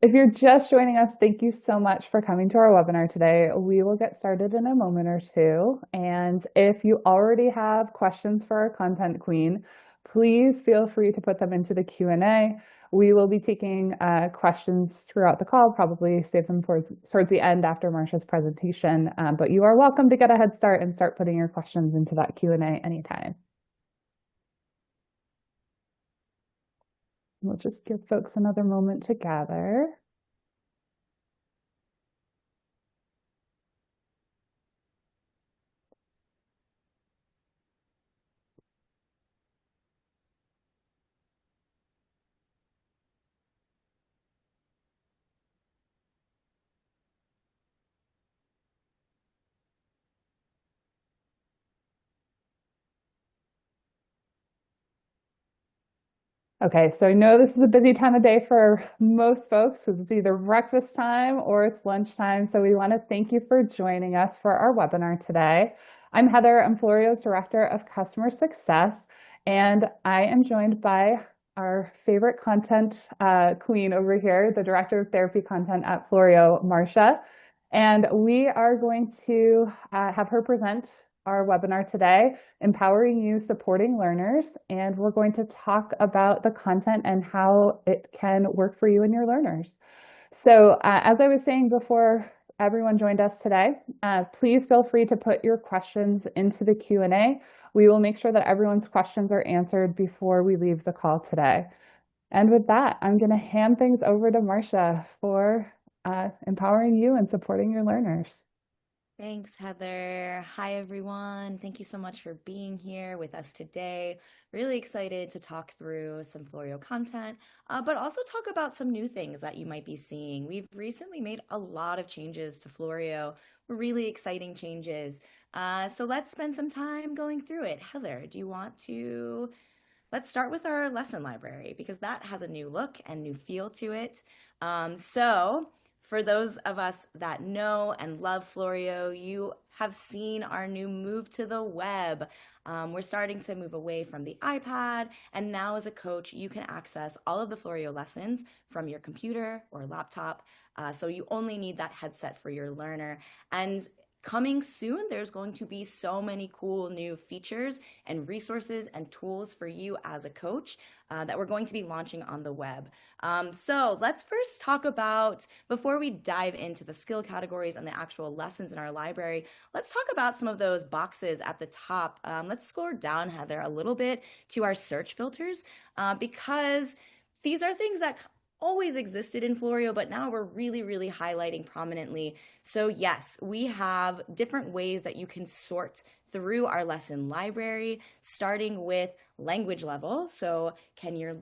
If you're just joining us, thank you so much for coming to our webinar today. We will get started in a moment or two. And if you already have questions for our content queen, please feel free to put them into the Q&A. We will be taking questions throughout the call, probably save them towards the end after Marsha's presentation. But you are welcome to get a head start and start putting your questions into that Q&A anytime. We'll just give folks another moment to gather. Okay, so I know this is a busy time of day for most folks because it's either breakfast time or it's lunchtime. So we want to thank you for joining us for our webinar today. I'm Heather, I'm Floreo's Director of Customer Success, and I am joined by our favorite content queen over here, the Director of Therapy Content at Floreo, Marsha. And we are going to have her present our webinar today, Empowering You, Supporting Learners. And we're going to talk about the content and how it can work for you and your learners. So as I was saying before everyone joined us today, please feel free to put your questions into the Q&A. We will make sure that everyone's questions are answered before we leave the call today. And with that, I'm going to hand things over to Marsha for empowering you and supporting your learners. Thanks, Heather. Hi, everyone. Thank you so much for being here with us today. Really excited to talk through some Floreo content, but also talk about some new things that you might be seeing. We've recently made a lot of changes to Floreo, really exciting changes. So let's spend some time going through it. Heather, do you want to? Let's start with our lesson library because that has a new look and new feel to it. For those of us that know and love Floreo, you have seen our new move to the web. We're starting to move away from the iPad, and now as a coach, you can access all of the Floreo lessons from your computer or laptop. So you only need that headset for your learner. And coming soon, there's going to be so many cool new features and resources and tools for you as a coach that we're going to be launching on the web. So let's first talk about, before we dive into the skill categories and the actual lessons in our library, let's talk about some of those boxes at the top. Let's scroll down, Heather, a little bit to our search filters because these are things that always existed in Floreo, but now we're really highlighting prominently. So yes, we have different ways that you can sort through our lesson library, starting with language level. So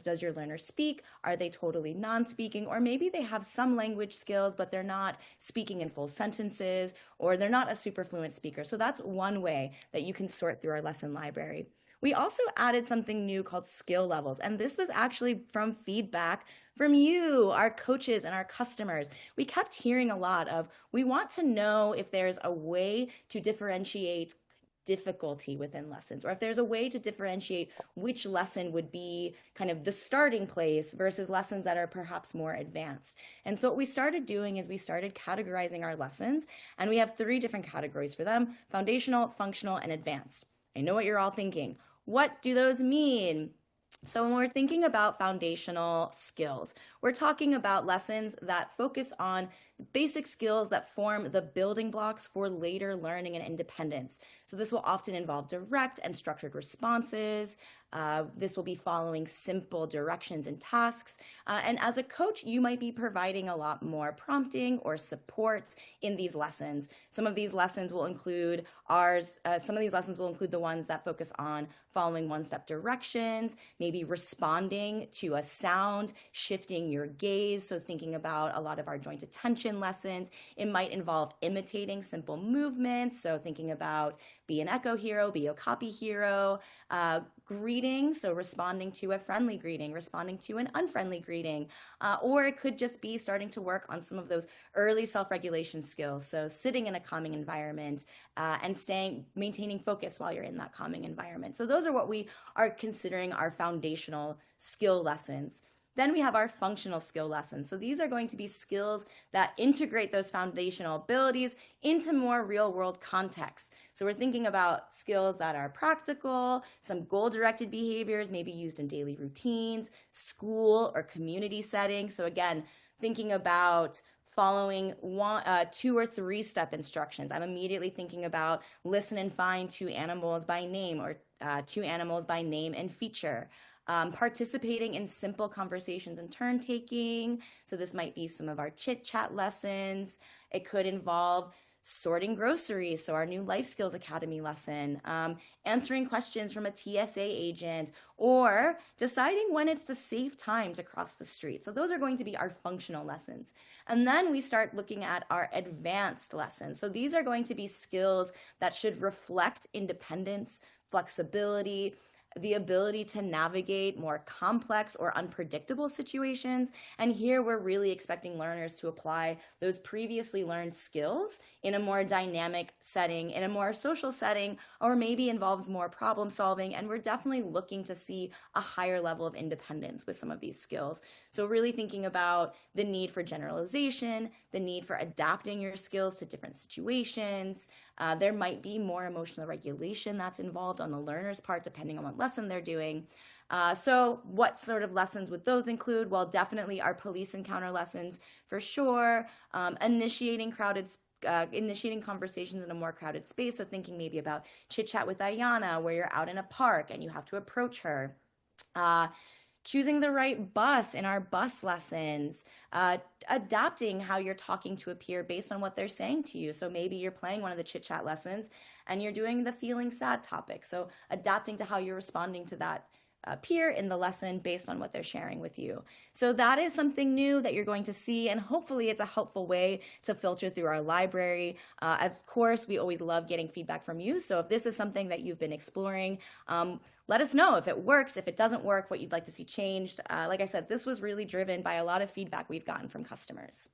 does your learner speak? Are they totally non-speaking? Or maybe they have some language skills, but they're not speaking in full sentences, or they're not a super fluent speaker. So that's one way that you can sort through our lesson library. We also added something new called skill levels, and this was actually from feedback from you, our coaches and our customers. We kept hearing a lot of, we want to know if there's a way to differentiate difficulty within lessons, or if there's a way to differentiate which lesson would be kind of the starting place versus lessons that are perhaps more advanced. And so what we started doing is we started categorizing our lessons, and we have 3 different categories for them: foundational, functional, and advanced. I know what you're all thinking. What do those mean? So when we're thinking about foundational skills, we're talking about lessons that focus on basic skills that form the building blocks for later learning and independence. So this will often involve direct and structured responses. This will be following simple directions and tasks. And as a coach, you might be providing a lot more prompting or support in these lessons. Some of these lessons will include the ones that focus on following one-step directions, maybe responding to a sound, shifting your gaze. So thinking about a lot of our joint attention lessons. It might involve imitating simple movements. So thinking about be an echo hero, be a copy hero, greeting, so responding to a friendly greeting, responding to an unfriendly greeting, or it could just be starting to work on some of those early self-regulation skills. So sitting in a calming environment and maintaining focus while you're in that calming environment. So those are what we are considering our foundational skill lessons. Then we have our functional skill lessons. So these are going to be skills that integrate those foundational abilities into more real world contexts. So we're thinking about skills that are practical, some goal directed behaviors, maybe used in daily routines, school or community settings. So again, thinking about following 2 or 3 step instructions. I'm immediately thinking about listen and find 2 animals by name, or 2 animals by name and feature. Participating in simple conversations and turn taking. So this might be some of our chit chat lessons. It could involve sorting groceries, so our new Life Skills Academy lesson, answering questions from a TSA agent, or deciding when it's the safe time to cross the street. So those are going to be our functional lessons. And then we start looking at our advanced lessons. So these are going to be skills that should reflect independence, flexibility, the ability to navigate more complex or unpredictable situations. And here we're really expecting learners to apply those previously learned skills in a more dynamic setting, in a more social setting, or maybe involves more problem solving. And we're definitely looking to see a higher level of independence with some of these skills. So really thinking about the need for generalization, the need for adapting your skills to different situations. There might be more emotional regulation that's involved on the learner's part, depending on what lesson they're doing. So what sort of lessons would those include? Well, definitely our police encounter lessons for sure. Initiating conversations in a more crowded space. So thinking maybe about chit chat with Ayana, where you're out in a park and you have to approach her. Choosing the right bus in our bus lessons, adapting how you're talking to a peer based on what they're saying to you. So maybe you're playing one of the chit chat lessons and you're doing the feeling sad topic. So adapting to how you're responding to that peer in the lesson based on what they're sharing with you. So that is something new that you're going to see, and hopefully it's a helpful way to filter through our library. Of course, we always love getting feedback from you. So if this is something that you've been exploring, let us know if it works, if it doesn't work, what you'd like to see changed. Like I said, this was really driven by a lot of feedback we've gotten from customers.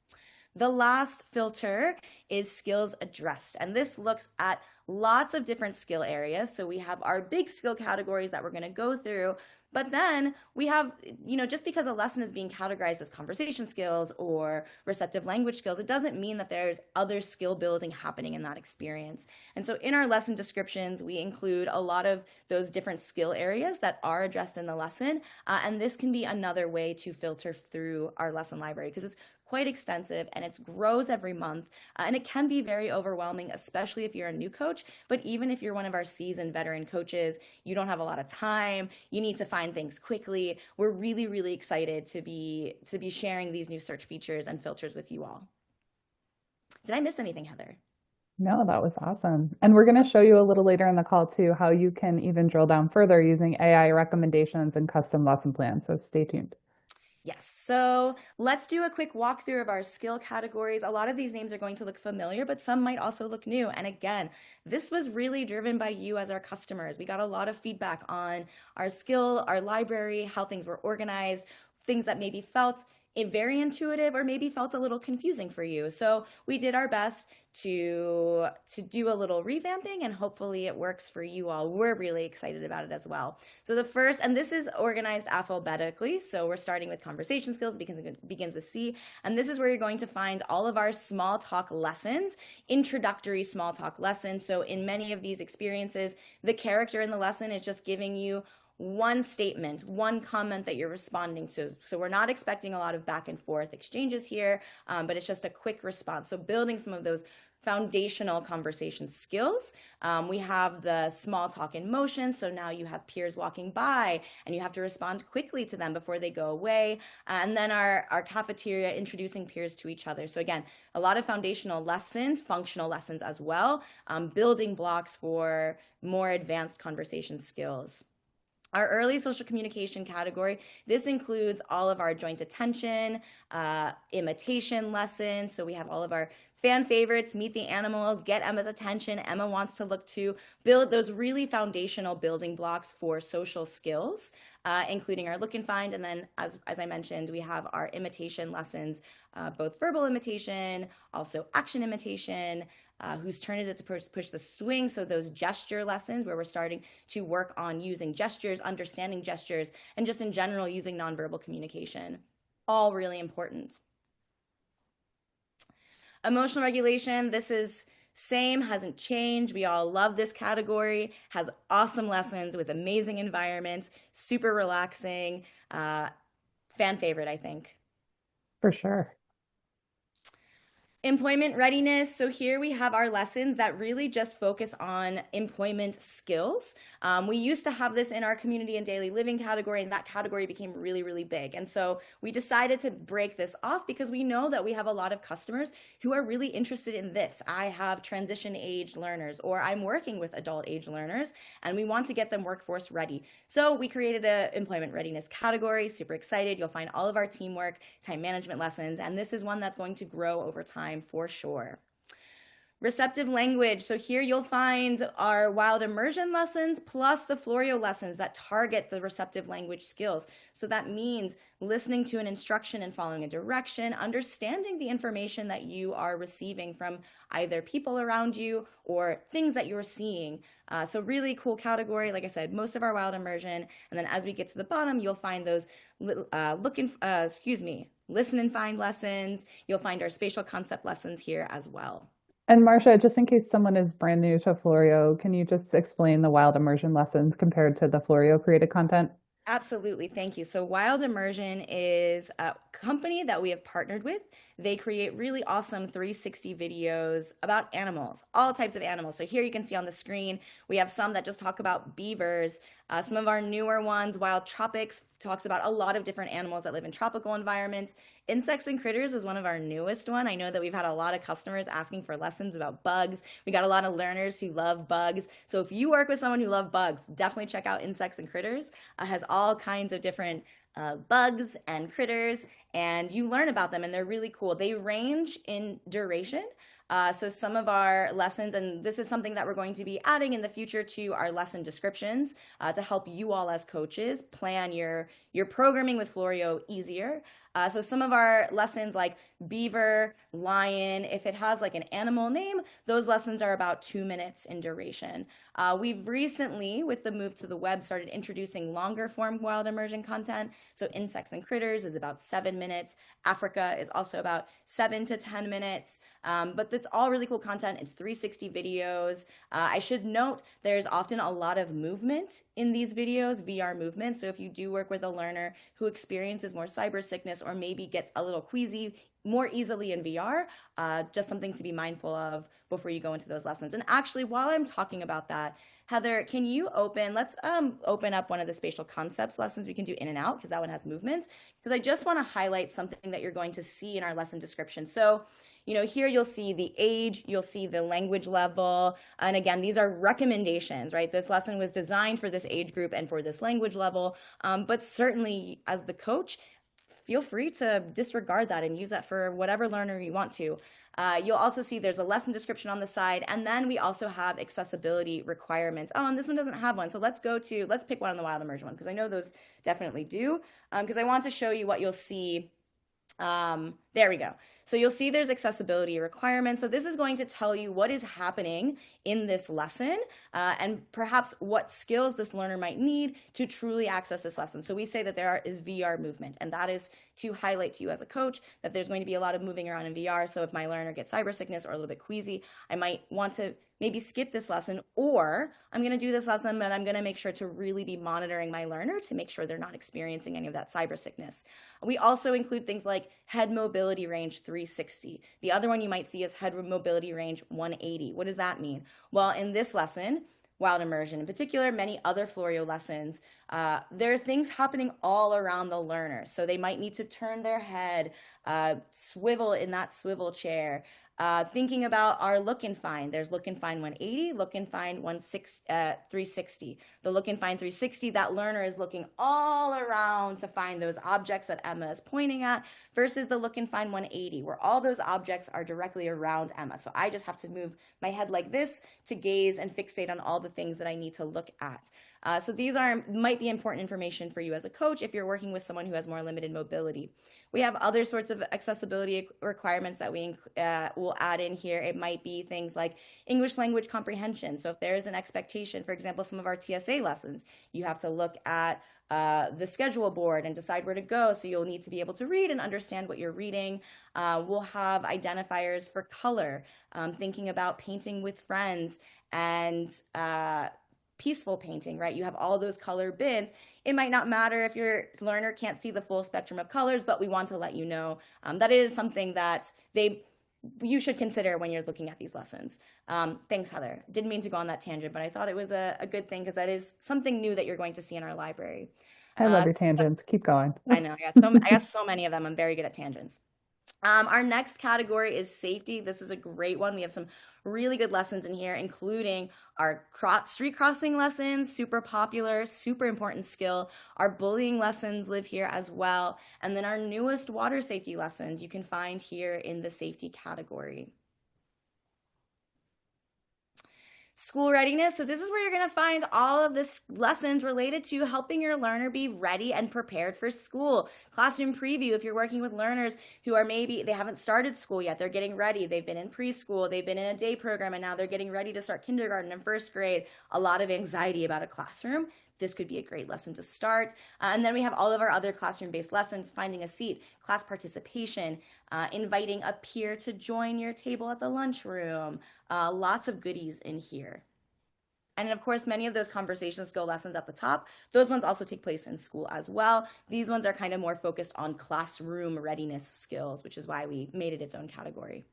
The last filter is skills addressed, and this looks at lots of different skill areas. So we have our big skill categories that we're going to go through, but then we have, just because a lesson is being categorized as conversation skills or receptive language skills, it doesn't mean that there's other skill building happening in that experience. And so in our lesson descriptions, we include a lot of those different skill areas that are addressed in the lesson. And this can be another way to filter through our lesson library, because it's quite extensive and it grows every month, and it can be very overwhelming, especially if you're a new coach. But even if you're one of our seasoned veteran coaches, you don't have a lot of time, you need to find things quickly. We're really, really excited to be sharing these new search features and filters with you all. Did I miss anything, Heather? No, that was awesome. And we're going to show you a little later in the call too how you can even drill down further using AI recommendations and custom lesson plans. So stay tuned. Yes, so let's do a quick walkthrough of our skill categories. A lot of these names are going to look familiar, but some might also look new. And again, this was really driven by you as our customers. We got a lot of feedback on our skill, our library, how things were organized, things that maybe felt very intuitive or maybe felt a little confusing for you. So we did our best to do a little revamping, and hopefully it works for you all. We're really excited about it as well. So the first, and this is organized alphabetically, so we're starting with conversation skills because it begins with C, and this is where you're going to find all of our small talk lessons, introductory small talk lessons. So in many of these experiences, the character in the lesson is just giving you one statement, one comment that you're responding to. So we're not expecting a lot of back and forth exchanges here, but it's just a quick response. So building some of those foundational conversation skills. We have the small talk in motion. So now you have peers walking by and you have to respond quickly to them before they go away. And then our cafeteria, introducing peers to each other. So again, a lot of foundational lessons, functional lessons as well, building blocks for more advanced conversation skills. Our early social communication category, this includes all of our joint attention, imitation lessons. So we have all of our fan favorites, meet the animals, get Emma's attention, Emma wants to look to, build those really foundational building blocks for social skills, including our look and find. And then as I mentioned, we have our imitation lessons, both verbal imitation, also action imitation, whose turn is it to push the swing? So those gesture lessons where we're starting to work on using gestures, understanding gestures, and just in general using nonverbal communication. All really important. Emotional regulation, this is same, hasn't changed. We all love this category, has awesome lessons with amazing environments, super relaxing, fan favorite, I think. For sure. Employment readiness. So here we have our lessons that really just focus on employment skills. We used to have this in our community and daily living category, and that category became really, really big. And so we decided to break this off because we know that we have a lot of customers who are really interested in this. I have transition age learners, or I'm working with adult age learners, and we want to get them workforce ready. So we created an employment readiness category. Super excited. You'll find all of our teamwork, time management lessons, and this is one that's going to grow over time for sure. Receptive language. So here you'll find our wild immersion lessons plus the Floreo lessons that target the receptive language skills. So that means listening to an instruction and following a direction, understanding the information that you are receiving from either people around you or things that you're seeing. So really cool category. Like I said, most of our wild immersion. And then as we get to the bottom, you'll find those listen and find lessons. You'll find our spatial concept lessons here as well. And Marsha, just in case someone is brand new to Floreo, can you just explain the wild immersion lessons compared to the Floreo created content? Absolutely. Thank you. So Wild Immersion is a company that we have partnered with. They create really awesome 360 videos about animals, all types of animals. So here you can see on the screen, we have some that just talk about beavers. Some of our newer ones, Wild Tropics, talks about a lot of different animals that live in tropical environments. Insects and Critters is one of our newest one. I know that we've had a lot of customers asking for lessons about bugs. We got a lot of learners who love bugs. So if you work with someone who loves bugs, definitely check out Insects and Critters. It has all kinds of different bugs and critters, and you learn about them, and they're really cool. They range in duration. So some of our lessons, and this is something that we're going to be adding in the future to our lesson descriptions to help you all as coaches plan your programming with Floreo easier. So some of our lessons like beaver, lion, if it has like an animal name, those lessons are about 2 minutes in duration. We've recently, with the move to the web, started introducing longer form wild immersion content. So Insects and Critters is about 7 minutes. Africa is also about 7 to 10 minutes. But it's all really cool content. It's 360 videos. I should note there's often a lot of movement in these videos, VR movement. So if you do work with a learner who experiences more cyber sickness or maybe gets a little queasy more easily in VR, just something to be mindful of before you go into those lessons. And actually, while I'm talking about that, Heather, can you let's open up one of the spatial concepts lessons we can do in and out, because that one has movements, because I just want to highlight something that you're going to see in our lesson description. So, here you'll see the age, you'll see the language level. And again, these are recommendations, right? This lesson was designed for this age group and for this language level. But certainly as the coach, feel free to disregard that and use that for whatever learner you want to. You'll also see there's a lesson description on the side, and then we also have accessibility requirements. Oh, and this one doesn't have one, so let's pick one on the wild immersion one, because I know those definitely do, because I want to show you what you'll see. There we go. So you'll see there's accessibility requirements. So this is going to tell you what is happening in this lesson and perhaps what skills this learner might need to truly access this lesson. So we say that there is VR movement, and that is to highlight to you as a coach that there's going to be a lot of moving around in VR. So if my learner gets cyber sickness or a little bit queasy, I might want to maybe skip this lesson, or I'm going to do this lesson, but I'm going to make sure to really be monitoring my learner to make sure they're not experiencing any of that cyber sickness. We also include things like head mobility range 360. The other one you might see is head mobility range 180. What does that mean? Well, in this lesson, Wild Immersion in particular, many other Floreo lessons, there are things happening all around the learner. So they might need to turn their head, swivel in that swivel chair, thinking about our look and find. There's look and find 180, look and find 360. The look and find 360, that learner is looking all around to find those objects that Emma is pointing at, versus the look and find 180, where all those objects are directly around Emma. So I just have to move my head like this to gaze and fixate on all the things that I need to look at. So these might be important information for you as a coach if you're working with someone who has more limited mobility. We have other sorts of accessibility requirements that we will add in here. It might be things like English language comprehension. So if there is an expectation, for example, some of our TSA lessons, you have to look at the schedule board and decide where to go. So you'll need to be able to read and understand what you're reading. We'll have identifiers for color, thinking about painting with friends and peaceful painting, right? You have all those color bins. It might not matter if your learner can't see the full spectrum of colors, but we want to let you know that it is something that you should consider when you're looking at these lessons. Thanks, Heather. Didn't mean to go on that tangent, but I thought it was a good thing because that is something new that you're going to see in our library. I love your So tangents. Keep going. I know I got so many of them. I'm very good at tangents. Our next category is safety. This is a great one. We have some really good lessons in here, including our street crossing lessons, super popular, super important skill. Our bullying lessons live here as well. And then our newest water safety lessons you can find here in the safety category. School readiness. So this is where you're going to find all of this lessons related to helping your learner be ready and prepared for school. Classroom preview, if you're working with learners who are maybe they haven't started school yet, they're getting ready. They've been in preschool, they've been in a day program, and now they're getting ready to start kindergarten and first grade. A lot of anxiety about a classroom. This could be a great lesson to start. And then we have all of our other classroom-based lessons, finding a seat, class participation, inviting a peer to join your table at the lunchroom. Lots of goodies in here. And of course, many of those conversation skill lessons at the top, those ones also take place in school as well. These ones are kind of more focused on classroom readiness skills, which is why we made it its own category.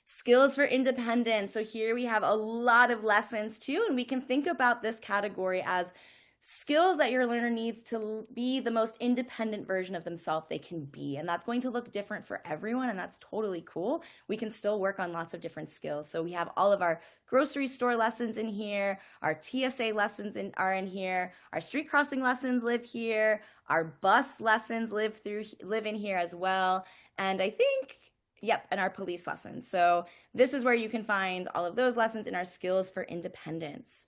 Skills for independence. So here we have a lot of lessons too, and we can think about this category as skills that your learner needs to be the most independent version of themselves they can be. And that's going to look different for everyone, and that's totally cool. We can still work on lots of different skills. So we have all of our grocery store lessons in here, our TSA lessons are in here, our street crossing lessons live here, our bus lessons live in here as well. And I think yep, and our police lessons. So this is where you can find all of those lessons in our skills for independence.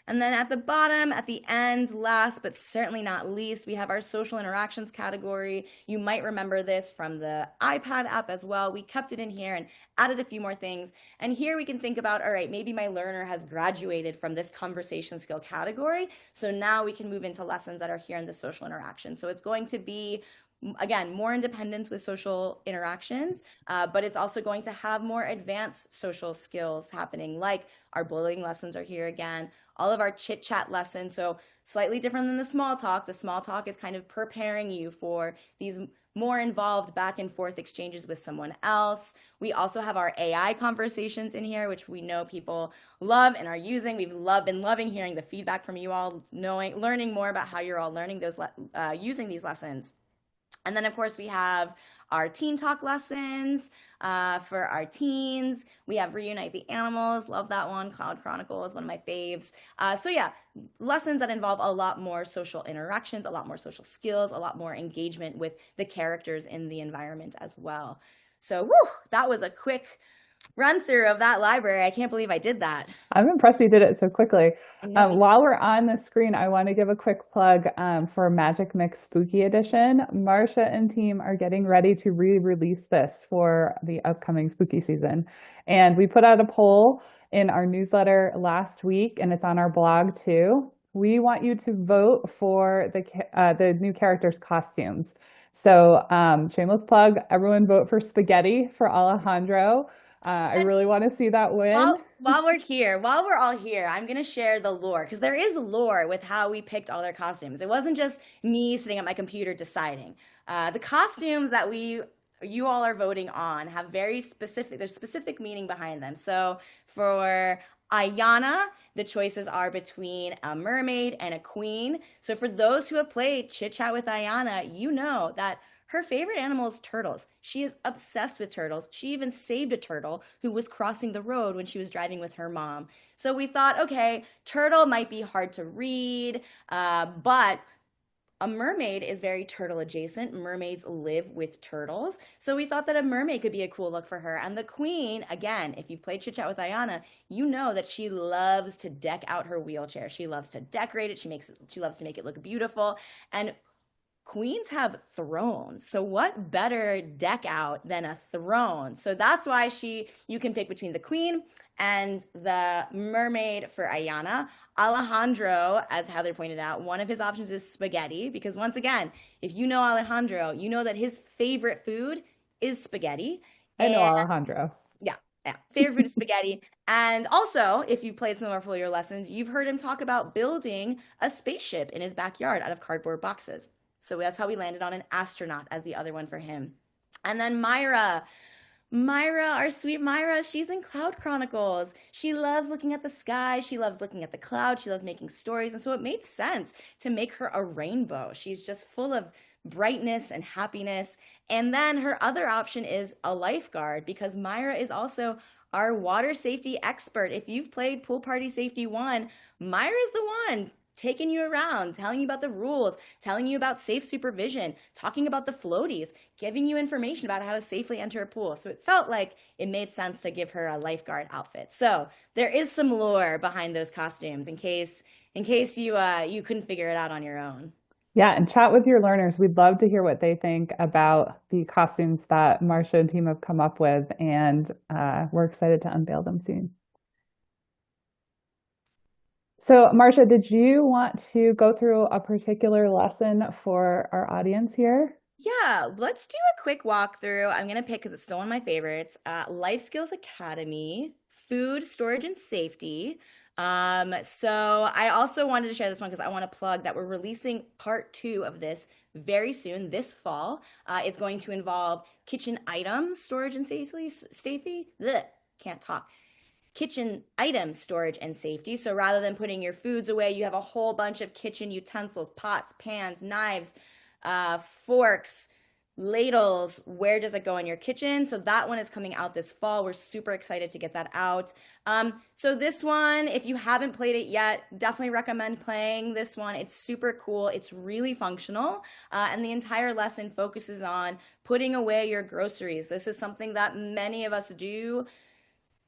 And then at the bottom, at the end, last but certainly not least, we have our social interactions category. You might remember this from the iPad app as well. We kept it in here and added a few more things. And here we can think about, all right, maybe my learner has graduated from this conversation skill category. So now we can move into lessons that are here in the social interaction. So it's going to be again, more independence with social interactions, but it's also going to have more advanced social skills happening, like our bullying lessons are here again, all of our chit chat lessons. So slightly different than the small talk. The small talk is kind of preparing you for these more involved back and forth exchanges with someone else. We also have our AI conversations in here, which we know people love and are using. We've been loving hearing the feedback from you all, learning more about how you're all learning those, using these lessons. And then, of course, we have our teen talk lessons for our teens. We have Reunite the Animals. Love that one. Cloud Chronicle is one of my faves. So yeah, lessons that involve a lot more social interactions, a lot more social skills, a lot more engagement with the characters in the environment as well. So whew, that was a quick run through of that library. I can't believe I did that. I'm impressed you did it so quickly. While we're on the screen, I want to give a quick plug for Magic Mix Spooky Edition. Marsha and team are getting ready to re-release this for the upcoming spooky season. And we put out a poll in our newsletter last week, and it's on our blog too. We want you to vote for the new characters' costumes. So shameless plug, everyone vote for Spaghetti for Alejandro. I really want to see that win. While we're all here, I'm going to share the lore because there is lore with how we picked all their costumes. It wasn't just me sitting at my computer deciding. The costumes that you all are voting on have there's specific meaning behind them. So for Ayana, the choices are between a mermaid and a queen. So for those who have played Chit Chat with Ayana, you know that her favorite animal is turtles. She is obsessed with turtles. She even saved a turtle who was crossing the road when she was driving with her mom. So we thought, okay, turtle might be hard to read, but a mermaid is very turtle adjacent. Mermaids live with turtles. So we thought that a mermaid could be a cool look for her. And the queen, again, if you've played Chit Chat with Ayana, you know that she loves to deck out her wheelchair. She loves to decorate it. She loves to make it look beautiful. And queens have thrones. So what better deck out than a throne? So that's why you can pick between the queen and the mermaid for Ayana. Alejandro, as Heather pointed out, one of his options is spaghetti because once again, if you know Alejandro, you know that his favorite food is spaghetti. I know And Alejandro. yeah, yeah, favorite food is spaghetti. And also, if you've played some of our Folio lessons, you've heard him talk about building a spaceship in his backyard out of cardboard boxes. So that's how we landed on an astronaut as the other one for him. And then Myra. Myra, our sweet Myra, she's in Cloud Chronicles. She loves looking at the sky. She loves looking at the clouds. She loves making stories. And so it made sense to make her a rainbow. She's just full of brightness and happiness. And then her other option is a lifeguard because Myra is also our water safety expert. If you've played Pool Party Safety 1, Myra's the one taking you around, telling you about the rules, telling you about safe supervision, talking about the floaties, giving you information about how to safely enter a pool. So it felt like it made sense to give her a lifeguard outfit. So there is some lore behind those costumes in case you couldn't figure it out on your own. Yeah, and chat with your learners. We'd love to hear what they think about the costumes that Marsha and team have come up with, and we're excited to unveil them soon. So, Marsha, did you want to go through a particular lesson for our audience here? Yeah, let's do a quick walkthrough. I'm going to pick because it's still one of my favorites. Life Skills Academy, Food Storage and Safety. So I also wanted to share this one because I want to plug that we're releasing part 2 of this very soon, this fall. It's going to involve kitchen items, storage and safety. Blech, can't talk. Kitchen items storage and safety. So rather than putting your foods away, you have a whole bunch of kitchen utensils, pots, pans, knives, forks, ladles. Where does it go in your kitchen? So that one is coming out this fall. We're super excited to get that out. So this one, if you haven't played it yet, definitely recommend playing this one. It's super cool. It's really functional. And the entire lesson focuses on putting away your groceries. This is something that many of us do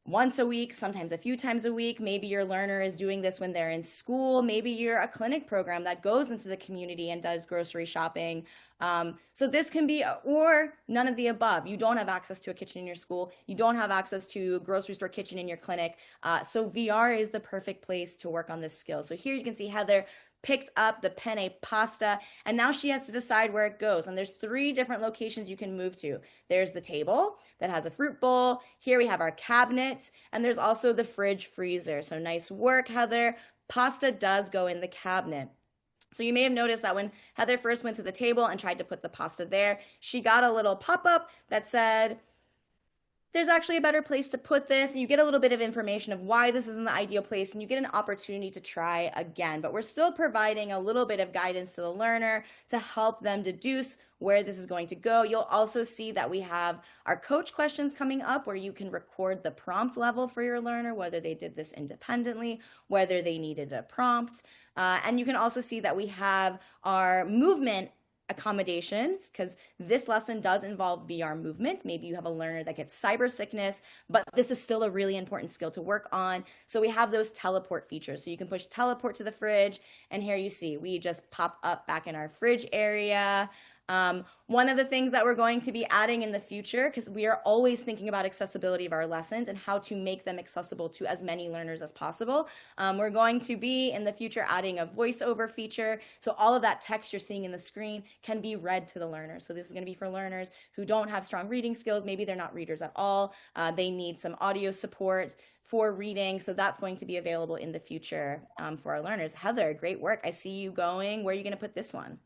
once a week, sometimes a few times a week. Maybe your learner is doing this when they're in school. Maybe you're a clinic program that goes into the community and does grocery shopping. So this can be, or none of the above. You don't have access to a kitchen in your school. You don't have access to a grocery store kitchen in your clinic. So VR is the perfect place to work on this skill. So here you can see Heather picked up the penne pasta, and now she has to decide where it goes. And there's 3 different locations you can move to. There's the table that has a fruit bowl. Here we have our cabinet, and there's also the fridge freezer. So nice work, Heather. Pasta does go in the cabinet. So you may have noticed that when Heather first went to the table and tried to put the pasta there, she got a little pop-up that said, there's actually a better place to put this. You get a little bit of information of why this isn't the ideal place, and you get an opportunity to try again. But we're still providing a little bit of guidance to the learner to help them deduce where this is going to go. You'll also see that we have our coach questions coming up where you can record the prompt level for your learner, whether they did this independently, whether they needed a prompt. And you can also see that we have our movement accommodations because this lesson does involve VR movement. Maybe you have a learner that gets cyber sickness, but this is still a really important skill to work on. So we have those teleport features. So you can push teleport to the fridge, and here you see we just pop up back in our fridge area. One of the things that we're going to be adding in the future, because we are always thinking about accessibility of our lessons and how to make them accessible to as many learners as possible, we're going to be in the future adding a voiceover feature. So all of that text you're seeing in the screen can be read to the learner. So this is going to be for learners who don't have strong reading skills. Maybe they're not readers at all. They need some audio support for reading. So that's going to be available in the future for our learners. Heather, great work. I see you going. Where are you going to put this one?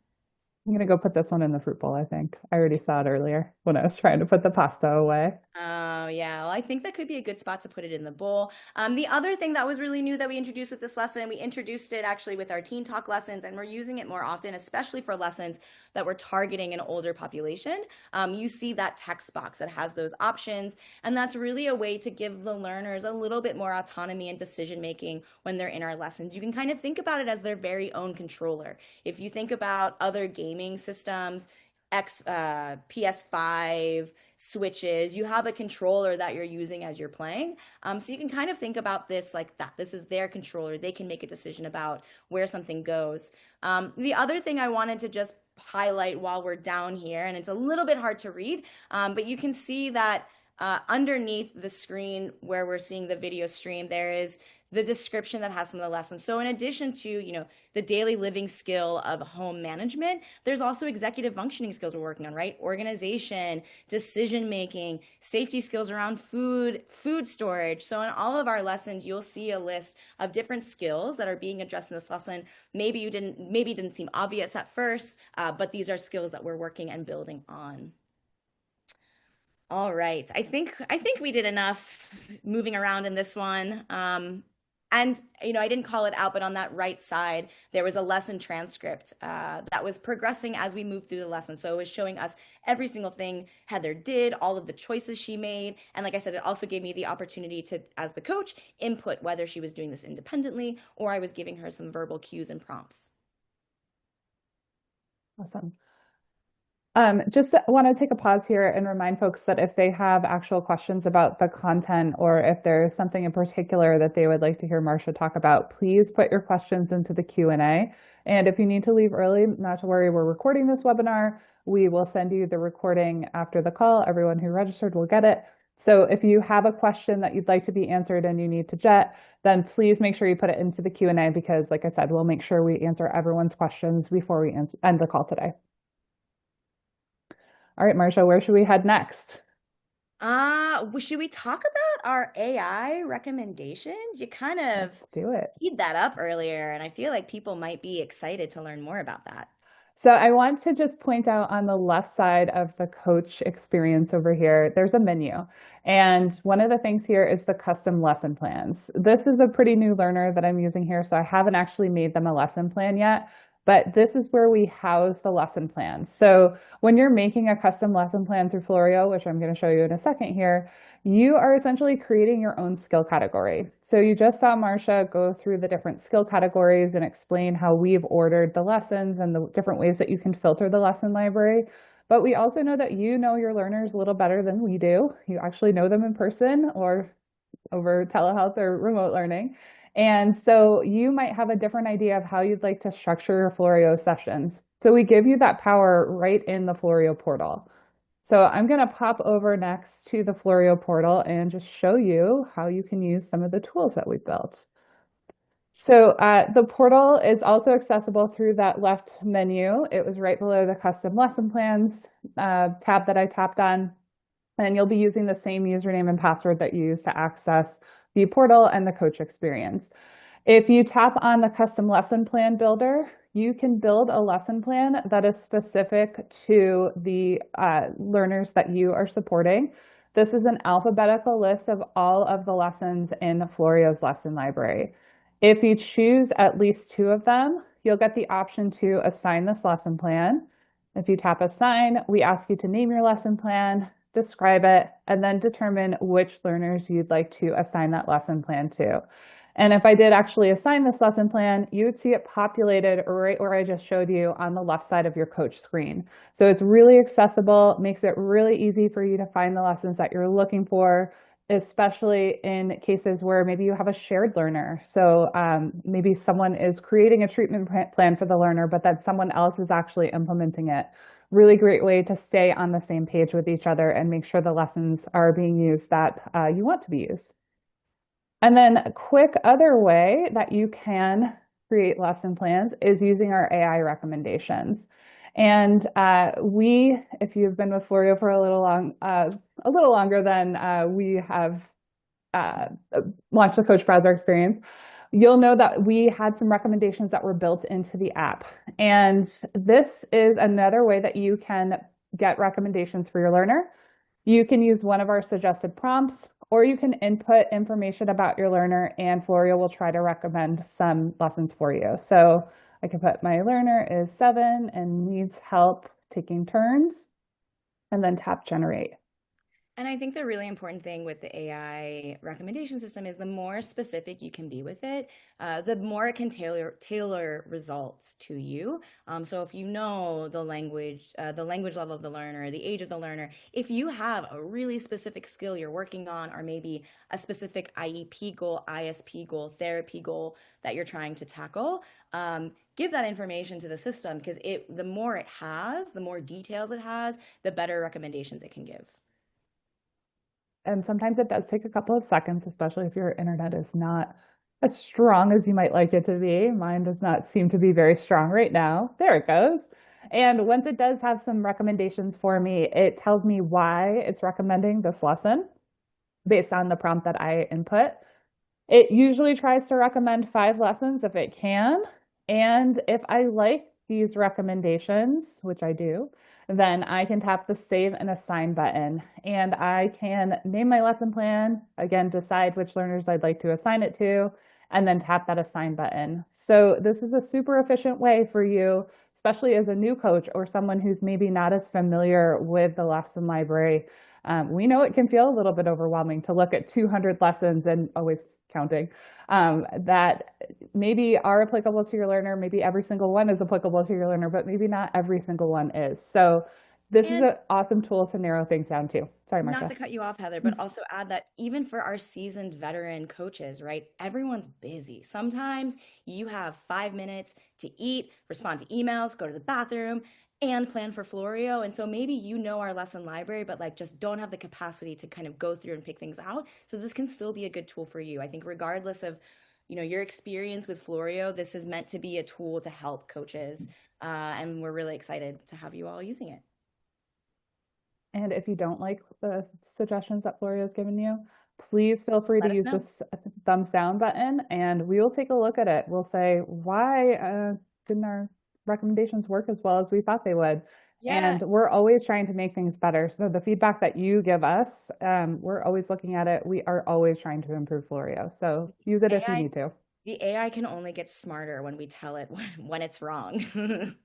I'm gonna go put this one in the fruit bowl, I think. I already saw it earlier when I was trying to put the pasta away. Oh, yeah. Well, I think that could be a good spot to put it in the bowl. The other thing that was really new that we introduced with this lesson, we introduced it actually with our Teen Talk lessons, and we're using it more often, especially for lessons that we're targeting an older population. You see that text box that has those options, and that's really a way to give the learners a little bit more autonomy and decision making when they're in our lessons. You can kind of think about it as their very own controller. If you think about other gaming systems, PS5 switches, you have a controller that you're using as you're playing. So you can kind of think about this like that. This is their controller. They can make a decision about where something goes. The other thing I wanted to just highlight while we're down here, and it's a little bit hard to read, but you can see that underneath the screen where we're seeing the video stream, there is the description that has some of the lessons. So in addition to, the daily living skill of home management, there's also executive functioning skills we're working on, right? Organization, decision making, safety skills around food storage. So in all of our lessons, you'll see a list of different skills that are being addressed in this lesson. Maybe it didn't seem obvious at first, but these are skills that we're working and building on. All right. I think we did enough moving around in this one. And I didn't call it out, but on that right side, there was a lesson transcript that was progressing as we moved through the lesson. So it was showing us every single thing Heather did, all of the choices she made. And like I said, it also gave me the opportunity to, as the coach, input whether she was doing this independently or I was giving her some verbal cues and prompts. Awesome. Just want to take a pause here and remind folks that if they have actual questions about the content or if there's something in particular that they would like to hear Marsha talk about, please put your questions into the Q&A. And if you need to leave early, not to worry, we're recording this webinar. We will send you the recording after the call. Everyone who registered will get it. So if you have a question that you'd like to be answered and you need to jet, then please make sure you put it into the Q&A because, like I said, we'll make sure we answer everyone's questions before we end the call today. All right, Marsha, where should we head next? Should we talk about our AI recommendations? You kind of Let's do it. teed that up earlier, and I feel like people might be excited to learn more about that. So I want to just point out on the left side of the coach experience over here, there's a menu. And one of the things here is the custom lesson plans. This is a pretty new learner that I'm using here, so I haven't actually made them a lesson plan yet. But this is where we house the lesson plans. So when you're making a custom lesson plan through Floreo, which I'm going to show you in a second here, you are essentially creating your own skill category. So you just saw Marsha go through the different skill categories and explain how we've ordered the lessons and the different ways that you can filter the lesson library. But we also know that you know your learners a little better than we do. You actually know them in person or over telehealth or remote learning. And so you might have a different idea of how you'd like to structure your Floreo sessions. So we give you that power right in the Floreo portal. So I'm going to pop over next to the Floreo portal and just show you how you can use some of the tools that we've built. So the portal is also accessible through that left menu. It was right below the custom lesson plans tab that I tapped on. And you'll be using the same username and password that you use to access the portal and the coach experience. If you tap on the custom lesson plan builder, you can build a lesson plan that is specific to the learners that you are supporting. This is an alphabetical list of all of the lessons in Floreo's lesson library. If you choose at least two of them, you'll get the option to assign this lesson plan. If you tap assign, we ask you to name your lesson plan, describe it, and then determine which learners you'd like to assign that lesson plan to. And if I did actually assign this lesson plan, you would see it populated right where I just showed you on the left side of your coach screen. So it's really accessible, makes it really easy for you to find the lessons that you're looking for, especially in cases where maybe you have a shared learner. So maybe someone is creating a treatment plan for the learner, but then someone else is actually implementing it. Really great way to stay on the same page with each other and make sure the lessons are being used that you want to be used. And then a quick other way that you can create lesson plans is using our AI recommendations. And if you've been with Floreo for a little longer than we have launched the Coach Browser experience, you'll know that we had some recommendations that were built into the app. And this is another way that you can get recommendations for your learner. You can use one of our suggested prompts, or you can input information about your learner, and Floreo will try to recommend some lessons for you. So I can put my learner is 7 and needs help taking turns, and then tap generate. And I think the really important thing with the AI recommendation system is the more specific you can be with it, the more it can tailor results to you. So if you know the language level of the learner, the age of the learner, if you have a really specific skill you're working on, or maybe a specific IEP goal, ISP goal, therapy goal that you're trying to tackle, give that information to the system because the more it has, the more details it has, the better recommendations it can give. And sometimes it does take a couple of seconds, especially if your internet is not as strong as you might like it to be. Mine does not seem to be very strong right now. There it goes. And once it does have some recommendations for me, it tells me why it's recommending this lesson based on the prompt that I input. It usually tries to recommend 5 lessons if it can. And if I like these recommendations, which I do, then I can tap the save and assign button and I can name my lesson plan, again, decide which learners I'd like to assign it to, and then tap that assign button. So this is a super efficient way for you, especially as a new coach or someone who's maybe not as familiar with the lesson library. We know it can feel a little bit overwhelming to look at 200 lessons and always counting that maybe are applicable to your learner. Maybe every single one is applicable to your learner, but maybe not every single one is. So this is And an awesome tool to narrow things down too. Sorry, not Marsha. to cut you off, Heather, but also add that even for our seasoned veteran coaches, right? Everyone's busy. Sometimes you have 5 minutes to eat, respond to emails, go to the bathroom, and plan for Floreo. And so maybe you know our lesson library, but like just don't have the capacity to kind of go through and pick things out. So this can still be a good tool for you. I think regardless of, your experience with Floreo, this is meant to be a tool to help coaches. And we're really excited to have you all using it. And if you don't like the suggestions that Floria's given you, please feel free to Let us use know. this thumbs down button and we will take a look at it. We'll say, why didn't our recommendations work as well as we thought they would? Yeah. And we're always trying to make things better. So the feedback that you give us, we're always looking at it. We are always trying to improve Florio. So use it if you AI need to. The AI can only get smarter when we tell it when it's wrong.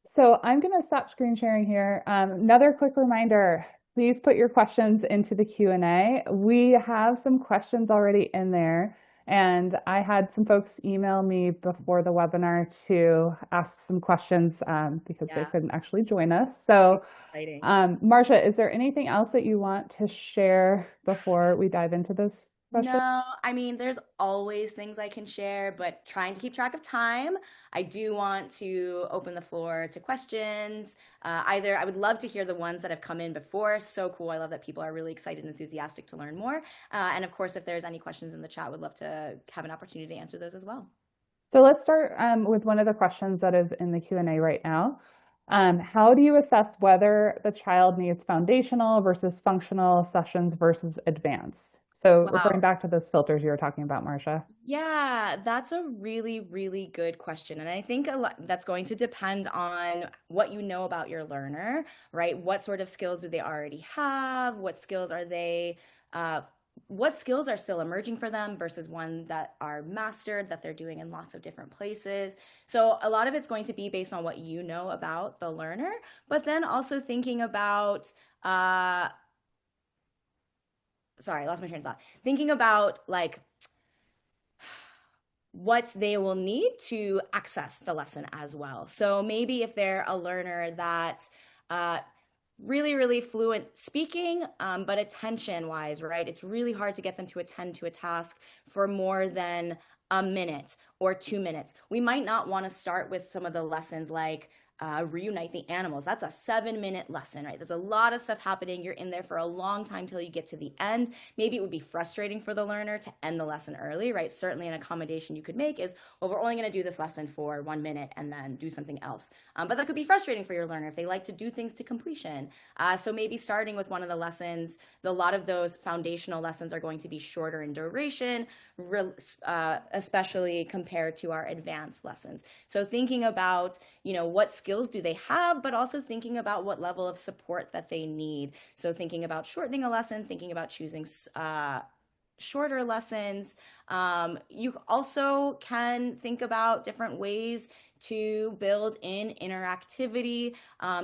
So I'm going to stop screen sharing here. Another quick reminder, please put your questions into the Q&A. We have some questions already in there, and I had some folks email me before the webinar to ask some questions because they Yeah, couldn't actually join us. So exciting. Marsha, is there anything else that you want to share before we dive into this question? No, I mean, there's always things I can share, but trying to keep track of time, I do want to open the floor to questions. Either I would love to hear the ones that have come in before. So cool. I love that people are really excited and enthusiastic to learn more. And of course, if there's any questions in the chat, would love to have an opportunity to answer those as well. So let's start with one of the questions that is in the Q&A right now. How do you assess whether the child needs foundational versus functional sessions versus advanced? So referring Wow. back to those filters you were talking about, Marsha. Yeah, that's a really, really good question. And I think a lot that's going to depend on what you know about your learner, right? What sort of skills do they already have? Uh, what skills are still emerging for them versus one that are mastered that they're doing in lots of different places. So a lot of it's going to be based on what you know about the learner, but then also thinking about sorry, I lost my train of thought. Thinking about like what they will need to access the lesson as well. So maybe if they're a learner that uh, really, really fluent speaking, but attention wise, right? It's really hard to get them to attend to a task for more than a minute or 2 minutes. We might not want to start with some of the lessons like reunite the animals. That's a 7 minute lesson, right? There's a lot of stuff happening. You're in there for a long time till you get to the end. Maybe it would be frustrating for the learner to end the lesson early, right? Certainly, an accommodation you could make is, well, we're only going to do this lesson for 1 minute and then do something else. But that could be frustrating for your learner if they like to do things to completion. So maybe starting with one of the lessons, a lot of those foundational lessons are going to be shorter in duration, especially compared to our advanced lessons. So thinking about, what skills do they have, but also thinking about what level of support that they need. So thinking about shortening a lesson, thinking about choosing shorter lessons. You also can think about different ways to build in interactivity.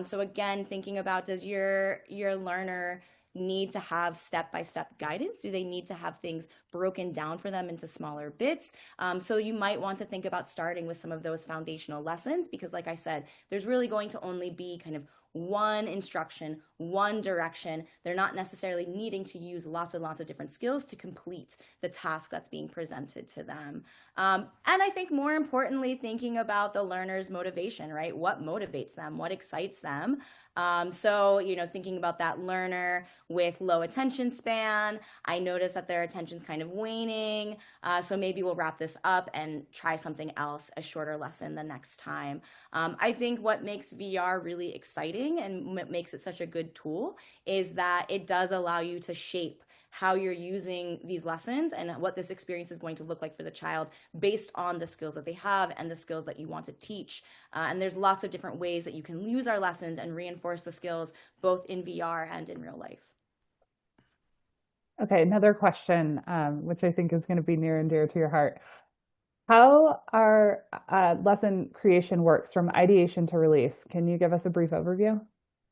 So again, thinking about, does your learner need to have step-by-step guidance? Do they need to have things broken down for them into smaller bits? So you might want to think about starting with some of those foundational lessons, because like I said, there's really going to only be kind of one instruction, one direction. They're not necessarily needing to use lots and lots of different skills to complete the task that's being presented to them. And I think more importantly, thinking about the learner's motivation, right? What motivates them? What excites them? So, thinking about that learner with low attention span, I notice that their attention's kind of waning. So maybe we'll wrap this up and try something else, a shorter lesson the next time. I think what makes VR really exciting and what makes it such a good tool is that it does allow you to shape how you're using these lessons and what this experience is going to look like for the child based on the skills that they have and the skills that you want to teach. And there's lots of different ways that you can use our lessons and reinforce the skills both in VR and in real life. Okay, another question, which I think is going to be near and dear to your heart. How our lesson creation works from ideation to release? Can you give us a brief overview?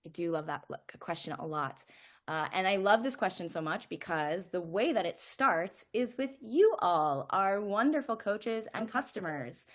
I do love that question a lot. And I love this question so much because the way that it starts is with you all, our wonderful coaches and customers.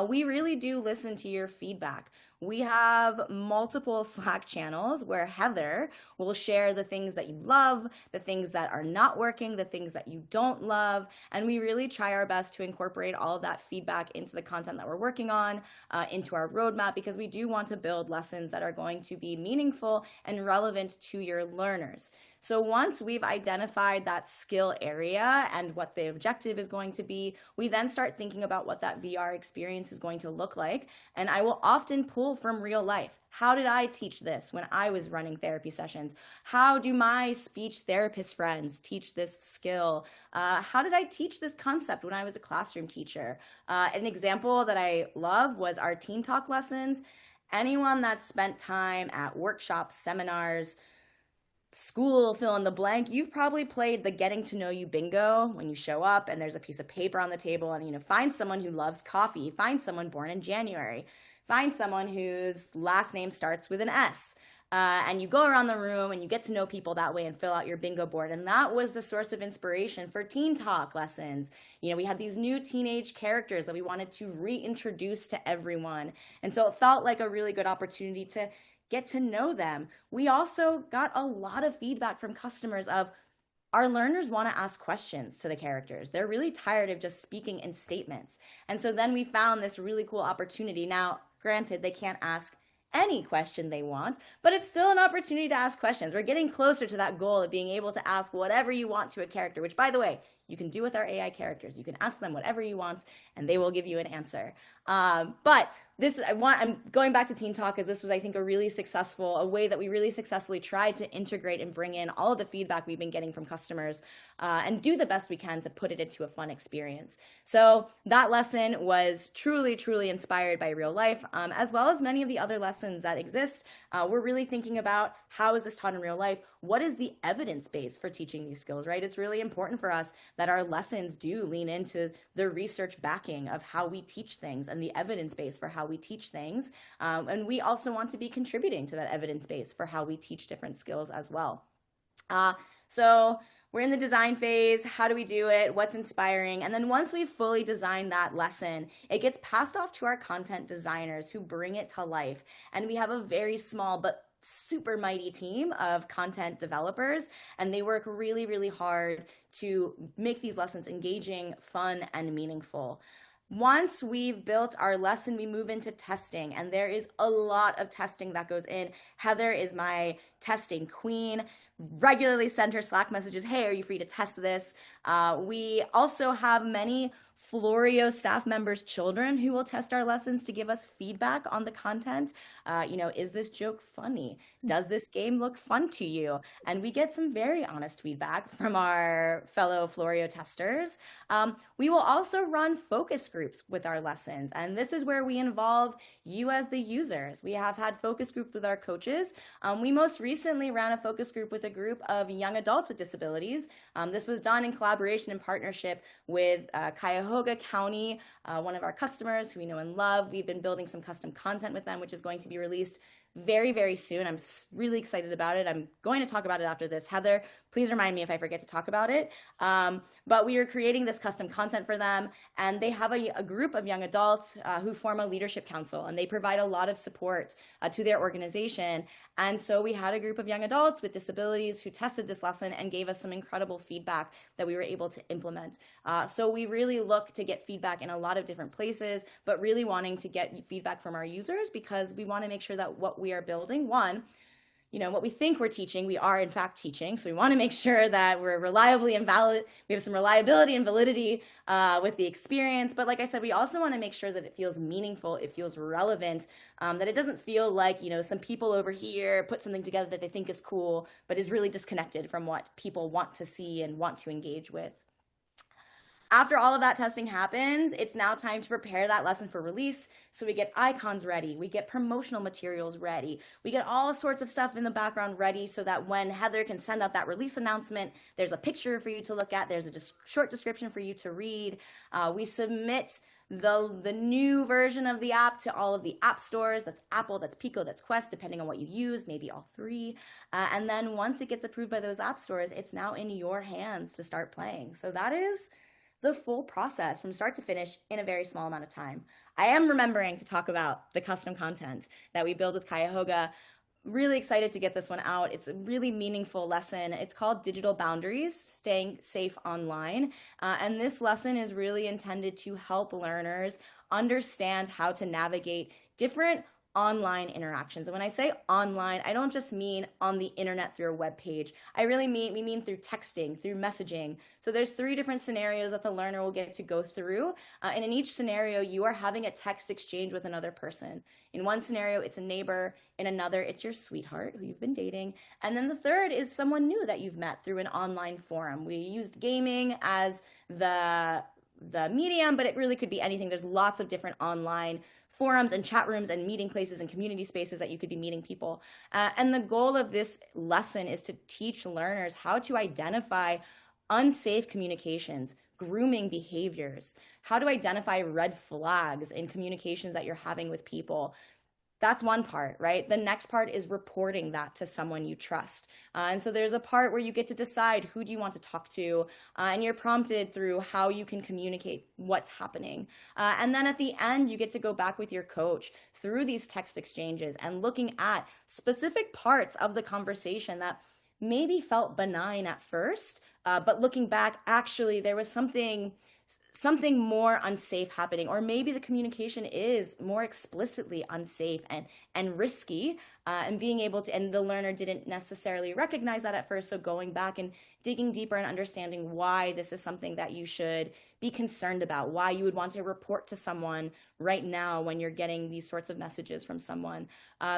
We really do listen to your feedback. We have multiple Slack channels where Heather will share the things that you love, the things that are not working, the things that you don't love. And we really try our best to incorporate all of that feedback into the content that we're working on, into our roadmap, because we do want to build lessons that are going to be meaningful and relevant to your learners. So once we've identified that skill area and what the objective is going to be, we then start thinking about what that VR experience is going to look like. And I will often pull from real life. How did I teach this when I was running therapy sessions? How do my speech therapist friends teach this skill? How did I teach this concept when I was a classroom teacher? An example that I love was our Teen Talk lessons. Anyone that's spent time at workshops, seminars, school, fill in the blank, you've probably played the getting to know you bingo when you show up and there's a piece of paper on the table and find someone who loves coffee, find someone born in January, find someone whose last name starts with an S. And you go around the room and you get to know people that way and fill out your bingo board. And that was the source of inspiration for Teen Talk lessons. We had these new teenage characters that we wanted to reintroduce to everyone. And so it felt like a really good opportunity to get to know them. We also got a lot of feedback from customers of our learners want to ask questions to the characters. They're really tired of just speaking in statements. And so then we found this really cool opportunity. Now, granted, they can't ask any question they want, but it's still an opportunity to ask questions. We're getting closer to that goal of being able to ask whatever you want to a character, which, by the way, you can do with our AI characters. You can ask them whatever you want, and they will give you an answer. But I'm going back to Teen Talk because this was, I think, a way that we really successfully tried to integrate and bring in all of the feedback we've been getting from customers and do the best we can to put it into a fun experience. So that lesson was truly, truly inspired by real life, as well as many of the other lessons that exist. We're really thinking about how is this taught in real life? What is the evidence base for teaching these skills, right? It's really important for us that our lessons do lean into the research backing of how we teach things and the evidence base for how we teach things. And we also want to be contributing to that evidence base for how we teach different skills as well. So we're in the design phase. How do we do it? What's inspiring? And then once we've fully designed that lesson, it gets passed off to our content designers who bring it to life. And we have a very small but super mighty team of content developers, and they work really, really hard to make these lessons engaging, fun, and meaningful. Once we've built our lesson, we move into testing, and there is a lot of testing that goes in. Heather is my testing queen. Regularly send her Slack messages, hey, are you free to test this? We also have many Floreo staff members' children who will test our lessons to give us feedback on the content. Is this joke funny? Does this game look fun to you? And we get some very honest feedback from our fellow Floreo testers. We will also run focus groups with our lessons, and this is where we involve you as the users. We have had focus groups with our coaches. We most recently ran a focus group with a group of young adults with disabilities. This was done in collaboration and partnership with Cuyahoga County, one of our customers who we know and love. We've been building some custom content with them, which is going to be released very, very soon. I'm really excited about it. I'm going to talk about it after this. Heather, please remind me if I forget to talk about it. But we are creating this custom content for them, and they have a group of young adults who form a leadership council, and they provide a lot of support to their organization. And so we had a group of young adults with disabilities who tested this lesson and gave us some incredible feedback that we were able to implement. So we really look to get feedback in a lot of different places, but really wanting to get feedback from our users because we want to make sure that what we are building, one, what we think we're teaching, we are in fact teaching. So we want to make sure that we're reliably and valid. We have some reliability and validity with the experience. But like I said, we also want to make sure that it feels meaningful, it feels relevant, that it doesn't feel like, some people over here put something together that they think is cool, but is really disconnected from what people want to see and want to engage with. After all of that testing happens, it's now time to prepare that lesson for release. So we get icons ready, we get promotional materials ready, we get all sorts of stuff in the background ready so that when Heather can send out that release announcement, there's a picture for you to look at, there's a short description for you to read. We submit the new version of the app to all of the app stores. That's Apple, that's Pico, that's Quest, depending on what you use, maybe all three. And then once it gets approved by those app stores, it's now in your hands to start playing. So that is the full process from start to finish in a very small amount of time. I am remembering to talk about the custom content that we build with Cuyahoga. Really excited to get this one out. It's a really meaningful lesson. It's called Digital Boundaries, Staying Safe Online. And this lesson is really intended to help learners understand how to navigate different online interactions. And when I say online, I don't just mean on the internet through a web page. We mean through texting, through messaging. So there's 3 different scenarios that the learner will get to go through. And in each scenario, you are having a text exchange with another person. In one scenario, it's a neighbor. In another, it's your sweetheart who you've been dating. And then the third is someone new that you've met through an online forum. We used gaming as the medium, but it really could be anything. There's lots of different online forums and chat rooms and meeting places and community spaces that you could be meeting people. And the goal of this lesson is to teach learners how to identify unsafe communications, grooming behaviors, how to identify red flags in communications that you're having with people. That's one part, right? The next part is reporting that to someone you trust. And so there's a part where you get to decide who do you want to talk to, and you're prompted through how you can communicate what's happening. And then at the end, you get to go back with your coach through these text exchanges and looking at specific parts of the conversation that maybe felt benign at first, but looking back, actually, there was something more unsafe happening, or maybe the communication is more explicitly unsafe and risky, and being able to, and the learner didn't necessarily recognize that at first. So going back and digging deeper and understanding why this is something that you should be concerned about, why you would want to report to someone right now when you're getting these sorts of messages from someone.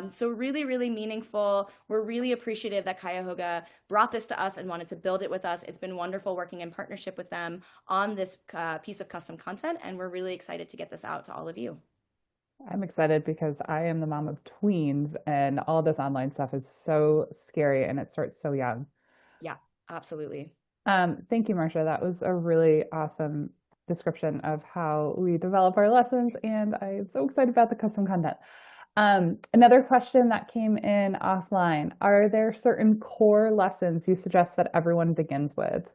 So really, really meaningful. We're really appreciative that Cuyahoga brought this to us and wanted to build it with us. It's been wonderful working in partnership with them on this piece of custom content, and we're really excited to get this out to all of you. I'm excited because I am the mom of tweens and all this online stuff is so scary and it starts so young. Yeah, absolutely. Thank you, Marsha. That was a really awesome description of how we develop our lessons, and I'm so excited about the custom content. Another question that came in offline, are there certain core lessons you suggest that everyone begins with?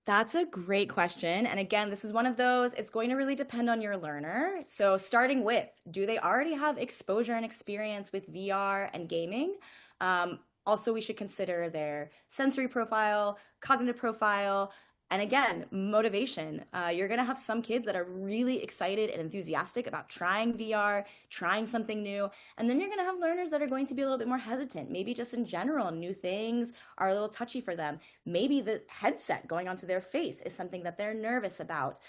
That's a great question. And again, this is one of those, it's going to really depend on your learner. So, starting with, do they already have exposure and experience with VR and gaming? Also, we should consider their sensory profile, cognitive profile, And again, motivation. You're going to have some kids that are really excited and enthusiastic about trying VR, trying something new. And then you're going to have learners that are going to be a little bit more hesitant. Maybe just in general, new things are a little touchy for them. Maybe the headset going onto their face is something that they're nervous about.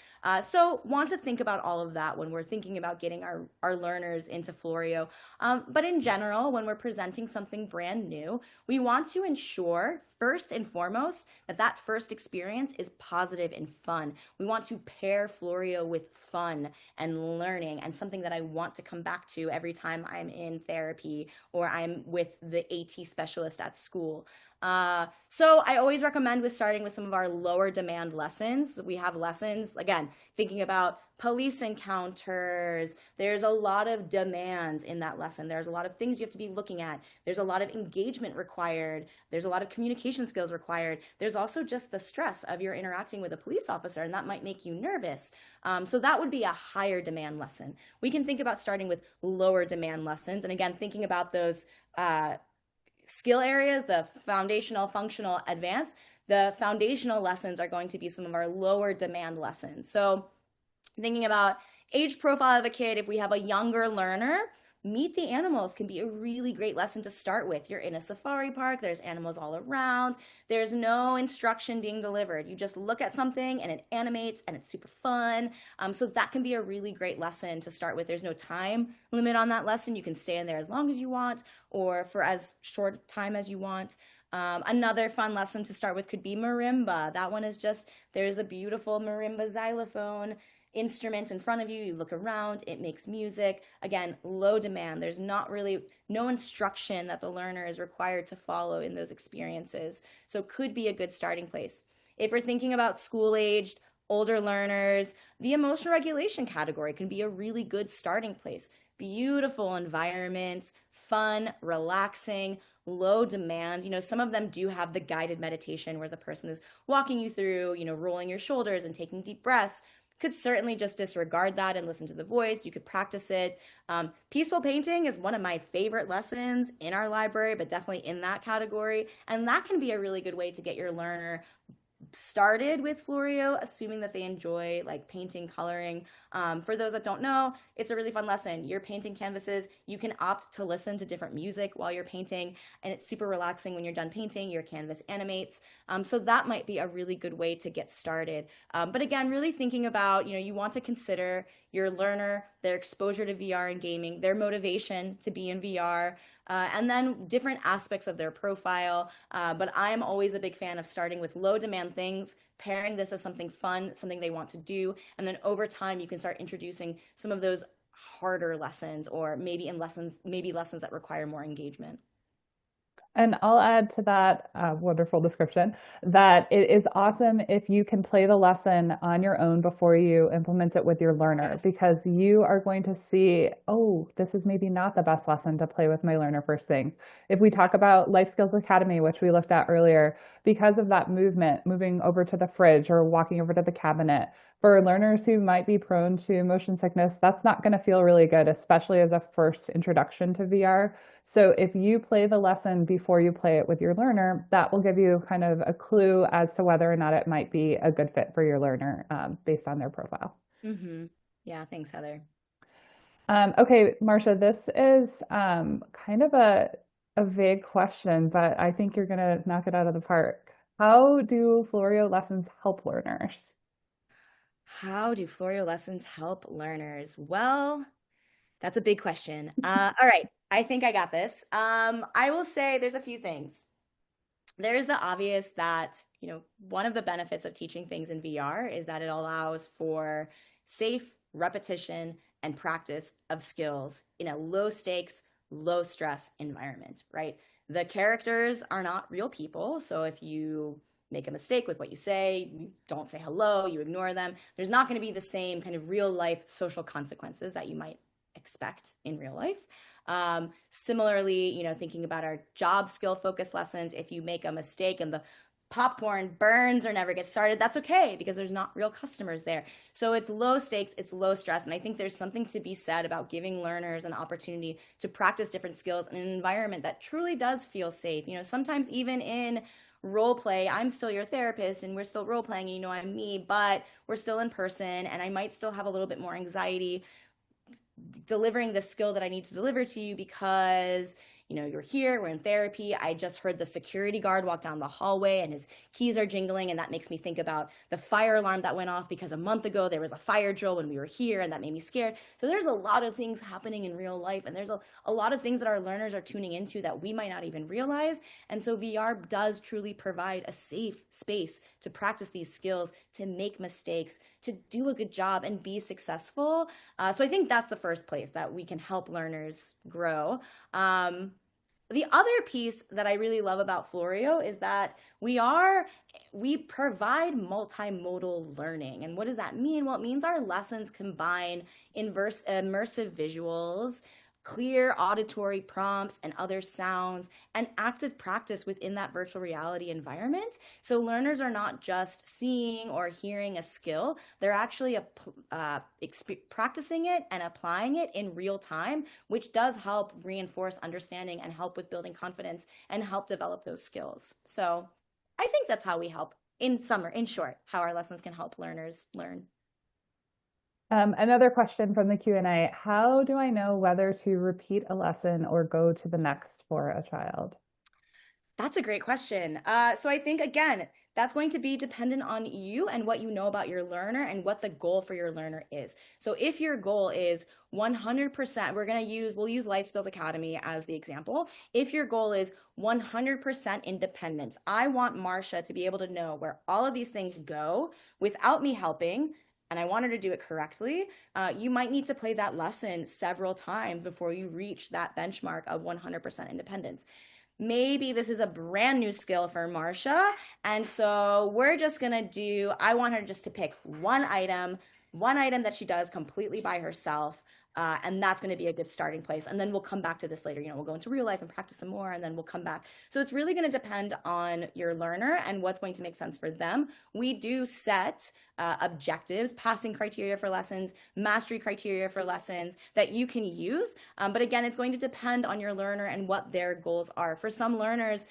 So want to think about all of that when we're thinking about getting our learners into Floreo. But in general, when we're presenting something brand new, we want to ensure first and foremost that that first experience is positive and fun. We want to pair Floreo with fun and learning and something that I want to come back to every time I'm in therapy or I'm with the AT specialist at school. So I always recommend with starting with some of our lower demand lessons. We have lessons, again, thinking about police encounters. There's a lot of demands in that lesson. There's a lot of things you have to be looking at. There's a lot of engagement required. There's a lot of communication skills required. There's also just the stress of you're interacting with a police officer, and that might make you nervous. So that would be a higher demand lesson. We can think about starting with lower demand lessons. And again, thinking about those skill areas, the foundational, functional, advanced. The foundational lessons are going to be some of our lower demand lessons. So thinking about age profile of a kid, if we have a younger learner, meet the animals can be a really great lesson to start with. You're in a safari park, there's animals all around, there's no instruction being delivered. You just look at something and it animates and it's super fun. So that can be a really great lesson to start with. There's no time limit on that lesson. You can stay in there as long as you want or for as short time as you want. Another fun lesson to start with could be marimba. That one is just, there's a beautiful marimba xylophone instrument in front of you. You look around, it makes music. Again, low demand. There's not really no instruction that the learner is required to follow in those experiences. So could be a good starting place. If we're thinking about school-aged, older learners, the emotional regulation category can be a really good starting place. Beautiful environments, fun, relaxing, low demand. Some of them do have the guided meditation where the person is walking you through, rolling your shoulders and taking deep breaths. Could certainly just disregard that and listen to the voice. You could practice it. Peaceful painting is one of my favorite lessons in our library, but definitely in that category. And that can be a really good way to get your learner started with Floreo, assuming that they enjoy like painting, coloring. For those that don't know, it's a really fun lesson. You're painting canvases. You can opt to listen to different music while you're painting, and it's super relaxing when you're done painting. Your canvas animates. So that might be a really good way to get started. But again, really thinking about, you want to consider your learner, their exposure to VR and gaming, their motivation to be in VR, and then different aspects of their profile. But I'm always a big fan of starting with low demand things, pairing this as something fun, something they want to do, and then over time you can start introducing some of those harder lessons or maybe lessons that require more engagement. And I'll add to that wonderful description that it is awesome if you can play the lesson on your own before you implement it with your learner, Yes. because you are going to see, oh, this is maybe not the best lesson to play with my learner first things. If we talk about Life Skills Academy, which we looked at earlier, because of that movement, moving over to the fridge or walking over to the cabinet, for learners who might be prone to motion sickness, that's not going to feel really good, especially as a first introduction to VR. So if you play the lesson before you play it with your learner, that will give you kind of a clue as to whether or not it might be a good fit for your learner based on their profile. Mm-hmm. Yeah, thanks, Heather. Okay, Marsha, this is kind of a vague question, but I think you're going to knock it out of the park. How do Floreo lessons help learners? How do Floreo lessons help learners? Well, that's a big question. All right, I think I got this. I will say there's a few things. There's the obvious that, one of the benefits of teaching things in VR is that it allows for safe repetition and practice of skills in a low stakes, low stress environment, right? The characters are not real people. So if you make a mistake with what you say, you don't say hello, you ignore them, there's not going to be the same kind of real life social consequences that you might expect in real life. Similarly, thinking about our job skill focused lessons, if you make a mistake and the popcorn burns or never gets started, that's okay because there's not real customers there. So it's low stakes, it's low stress. And I think there's something to be said about giving learners an opportunity to practice different skills in an environment that truly does feel safe. You know, sometimes even in role play, I'm still your therapist and we're still role playing, and you know I'm me, but we're still in person and I might still have a little bit more anxiety delivering the skill that I need to deliver to you because you know you're here, we're in therapy. I just heard the security guard walk down the hallway and his keys are jingling, and that makes me think about the fire alarm that went off because a month ago there was a fire drill when we were here and that made me scared. So there's a lot of things happening in real life, and there's a lot of things that our learners are tuning into that we might not even realize. And so VR does truly provide a safe space to practice these skills, to make mistakes, to do a good job and be successful. So I think that's the first place that we can help learners grow. The other piece that I really love about Floreo is that we provide multimodal learning. And what does that mean? Well, it means our lessons combine immersive visuals, clear auditory prompts and other sounds, and active practice within that virtual reality environment. So learners are not just seeing or hearing a skill, they're actually practicing it and applying it in real time, which does help reinforce understanding and help with building confidence and help develop those skills. So I think that's how we help in short, how our lessons can help learners learn. Another question from the Q&A, how do I know whether to repeat a lesson or go to the next for a child? That's a great question. So I think, again, that's going to be dependent on you and what you know about your learner and what the goal for your learner is. So if your goal is 100%, we'll use Life Skills Academy as the example. If your goal is 100% independence, I want Marsha to be able to know where all of these things go without me helping, and I want her to do it correctly, you might need to play that lesson several times before you reach that benchmark of 100% independence. Maybe this is a brand new skill for Marsha, and so I want her just to pick one item that she does completely by herself, and that's going to be a good starting place. And then we'll come back to this later. You know, we'll go into real life and practice some more, and then we'll come back. So it's really going to depend on your learner and what's going to make sense for them. We do set objectives, passing criteria for lessons, mastery criteria for lessons that you can use. But again, it's going to depend on your learner and what their goals are. For some learners,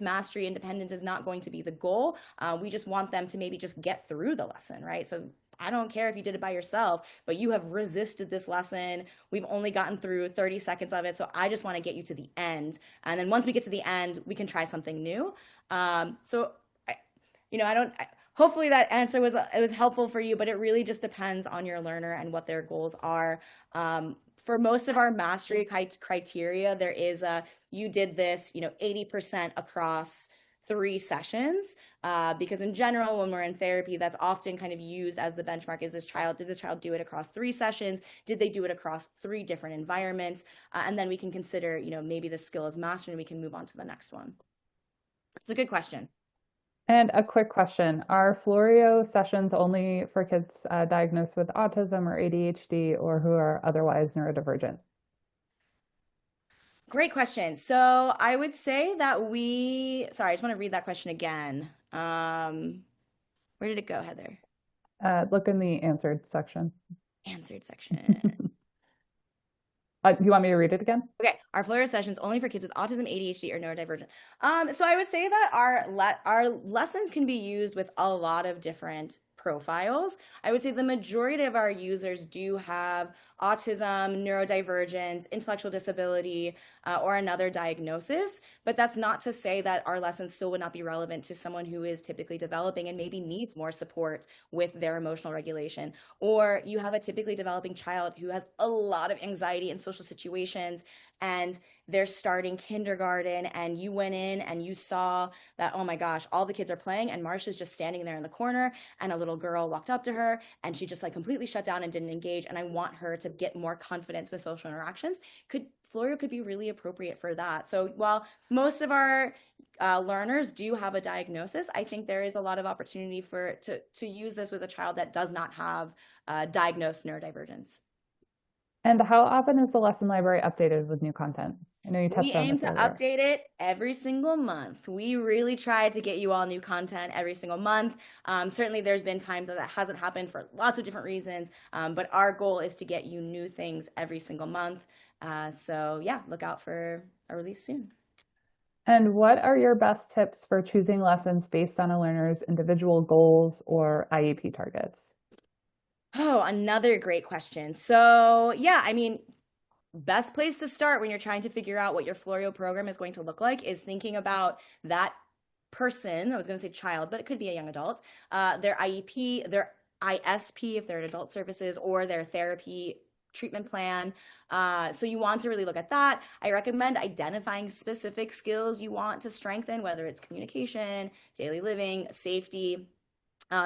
mastery independence is not going to be the goal. We just want them to maybe just get through the lesson, right? So I don't care if you did it by yourself, but you have resisted this lesson. We've only gotten through 30 seconds of it, so I just want to get you to the end. And then once we get to the end, we can try something new. Hopefully that answer was helpful for you, but it really just depends on your learner and what their goals are. For most of our mastery criteria, there is you did this, 80% across 3 sessions, because in general, when we're in therapy, that's often kind of used as the benchmark. Did this child do it across 3 sessions? Did they do it across 3 different environments? And then we can consider, maybe the skill is mastered and we can move on to the next one. It's a good question. And a quick question, are Floreo sessions only for kids diagnosed with autism or ADHD or who are otherwise neurodivergent? Great question. So I would say that sorry, I just want to read that question again. Where did it go, Heather? Look in the answered section. Answered section. Do you want me to read it again? Okay, our Floreo sessions only for kids with autism, ADHD, or neurodivergent. So I would say that our lessons can be used with a lot of different profiles. I would say the majority of our users do have autism, neurodivergence, intellectual disability, or another diagnosis. But that's not to say that our lessons still would not be relevant to someone who is typically developing and maybe needs more support with their emotional regulation. Or you have a typically developing child who has a lot of anxiety in social situations and they're starting kindergarten, and you went in and you saw that, oh my gosh, all the kids are playing and Marsha's just standing there in the corner, and a little girl walked up to her and she just like completely shut down and didn't engage, and I want her to get more confidence with social interactions. Floreo could be really appropriate for that. So while most of our learners do have a diagnosis, I think there is a lot of opportunity to use this with a child that does not have diagnosed neurodivergence. And how often is the lesson library updated with new content? I know you We touched on aim this to earlier. update it every single month. We really try to get you all new content every single month. Certainly, there's been times that that hasn't happened for lots of different reasons, but our goal is to get you new things every single month. So, yeah, look out for a release soon. And what are your best tips for choosing lessons based on a learner's individual goals or IEP targets? Oh, another great question. So, yeah, I mean, best place to start when you're trying to figure out what your Floreo program is going to look like is thinking about that person. I was going to say child, but it could be a young adult, their IEP, their ISP, if they're in adult services, or their therapy treatment plan. So you want to really look at that. I recommend identifying specific skills you want to strengthen, whether it's communication, daily living, safety.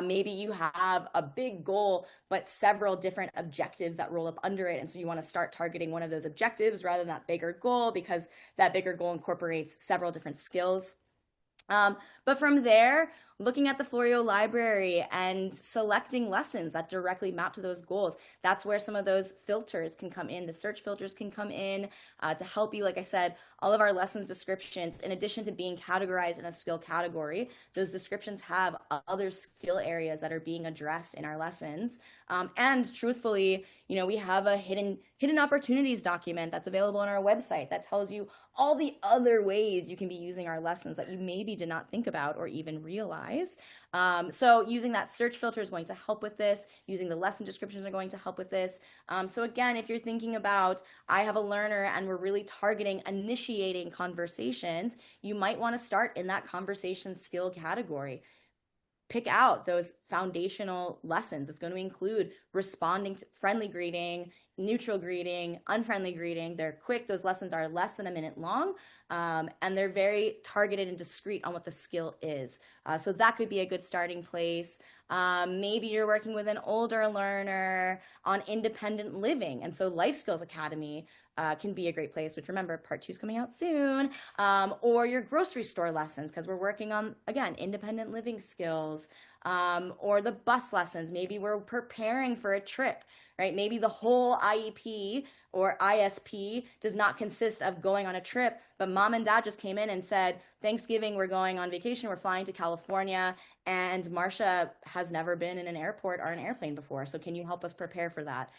Maybe you have a big goal, but several different objectives that roll up under it. And so you want to start targeting one of those objectives rather than that bigger goal because that bigger goal incorporates several different skills. But from there, looking at the Floreo library and selecting lessons that directly map to those goals, that's where some of those filters can come in. The search filters can come in to help you. Like I said, all of our lessons descriptions, in addition to being categorized in a skill category, those descriptions have other skill areas that are being addressed in our lessons. And truthfully, we have a hidden opportunities document that's available on our website that tells you all the other ways you can be using our lessons that you maybe did not think about or even realize. So using that search filter is going to help with this. Using the lesson descriptions are going to help with this. So again, if you're thinking about, I have a learner and we're really targeting initiating conversations, you might want to start in that conversation skill category. Pick out those foundational lessons. It's going to include responding to friendly greeting, neutral greeting, unfriendly greeting. They're quick. Those lessons are less than a minute long, and they're very targeted and discrete on what the skill is. So that could be a good starting place. Maybe you're working with an older learner on independent living, and so Life Skills Academy can be a great place, which remember, part two is coming out soon, or your grocery store lessons, because we're working on, again, independent living skills, or the bus lessons. Maybe we're preparing for a trip, right? Maybe the whole IEP or ISP does not consist of going on a trip, but mom and dad just came in and said, Thanksgiving, we're going on vacation, we're flying to California, and Marsha has never been in an airport or an airplane before. So can you help us prepare for that?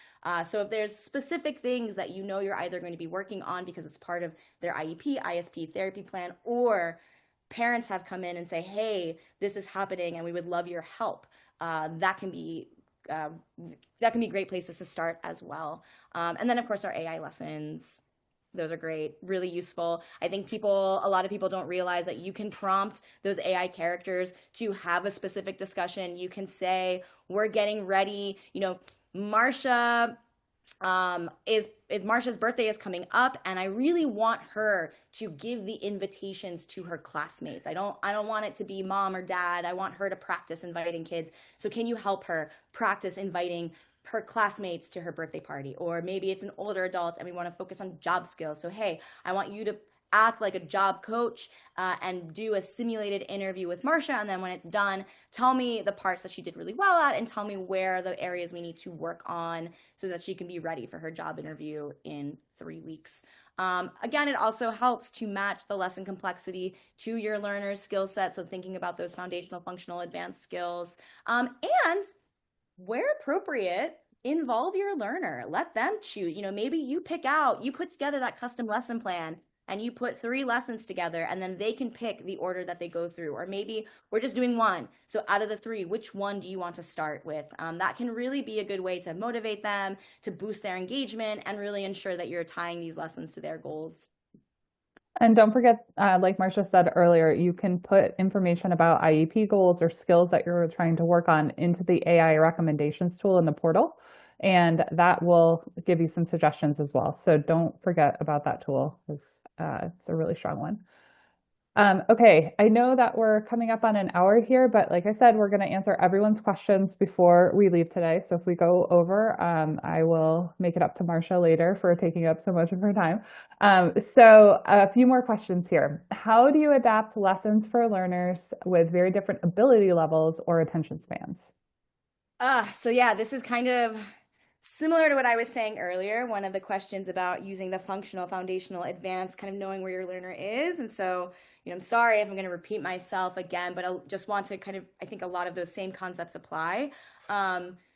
So if there's specific things that you're either going to be working on because it's part of their IEP, ISP therapy plan, or parents have come in and say, hey, this is happening and we would love your help. That can be uh, great places to start as well. And then of course our AI lessons. Those are great, really useful. I think a lot of people don't realize that you can prompt those AI characters to have a specific discussion. You can say, we're getting ready, Marsha is Marsha's birthday is coming up and I really want her to give the invitations to her classmates. I don't want it to be mom or dad. I want her to practice inviting kids. So can you help her practice inviting her classmates to her birthday party? Or maybe it's an older adult and we want to focus on job skills. So hey, I want you to act like a job coach and do a simulated interview with Marsha. And then when it's done, tell me the parts that she did really well at and tell me where the areas we need to work on so that she can be ready for her job interview in 3 weeks. Again, it also helps to match the lesson complexity to your learner's skill set. So thinking about those foundational, functional, advanced skills. And where appropriate, involve your learner. Let them choose. Maybe you put together that custom lesson plan and you put 3 lessons together and then they can pick the order that they go through. Or maybe we're just doing one. So out of the 3, which one do you want to start with? That can really be a good way to motivate them, to boost their engagement, and really ensure that you're tying these lessons to their goals. And don't forget, like Marsha said earlier, you can put information about IEP goals or skills that you're trying to work on into the AI recommendations tool in the portal, and that will give you some suggestions as well. So don't forget about that tool because it's a really strong one. Okay, I know that we're coming up on an hour here, but like I said, we're going to answer everyone's questions before we leave today. So if we go over, I will make it up to Marsha later for taking up so much of her time. So a few more questions here. How do you adapt lessons for learners with very different ability levels or attention spans? So yeah, this is kind of Similar to what I was saying earlier, one of the questions about using the functional, foundational, advanced, kind of knowing where your learner is. And so, I'm sorry if I'm going to repeat myself again, but I just want to kind of, I think a lot of those same concepts apply.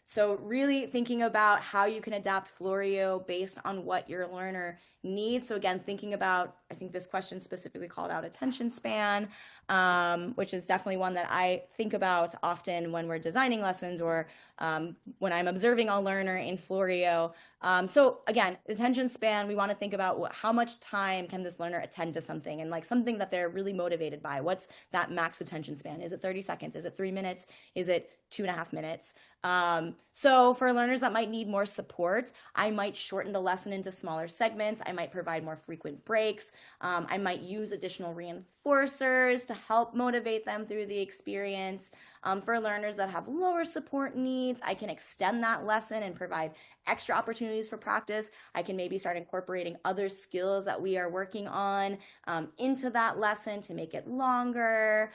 So really thinking about how you can adapt Floreo based on what your learner needs. So again, thinking about, I think this question specifically called out attention span, which is definitely one that I think about often when we're designing lessons or when I'm observing a learner in Floreo. So again, attention span, we want to think about how much time can this learner attend to something and like something that they're really motivated by. What's that max attention span? Is it 30 seconds? Is it 3 minutes? Is it 2.5 minutes? So for learners that might need more support, I might shorten the lesson into smaller segments. I might provide more frequent breaks. I might use additional reinforcers to help motivate them through the experience. For learners that have lower support needs, I can extend that lesson and provide extra opportunities for practice. I can maybe start incorporating other skills that we are working on into that lesson to make it longer.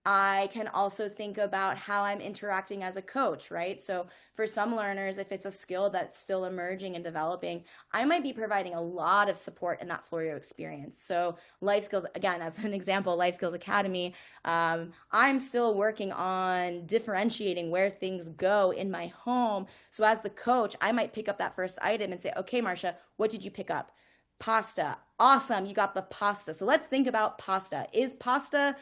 I can also think about how I'm interacting as a coach, right? So for some learners, if it's a skill that's still emerging and developing, I might be providing a lot of support in that Floreo experience. So life skills, again, as an example, Life Skills Academy, I'm still working on differentiating where things go in my home. So as the coach, I might pick up that first item and say, okay, Marsha, what did you pick up? Pasta. Awesome, you got the pasta. So let's think about pasta. Is pasta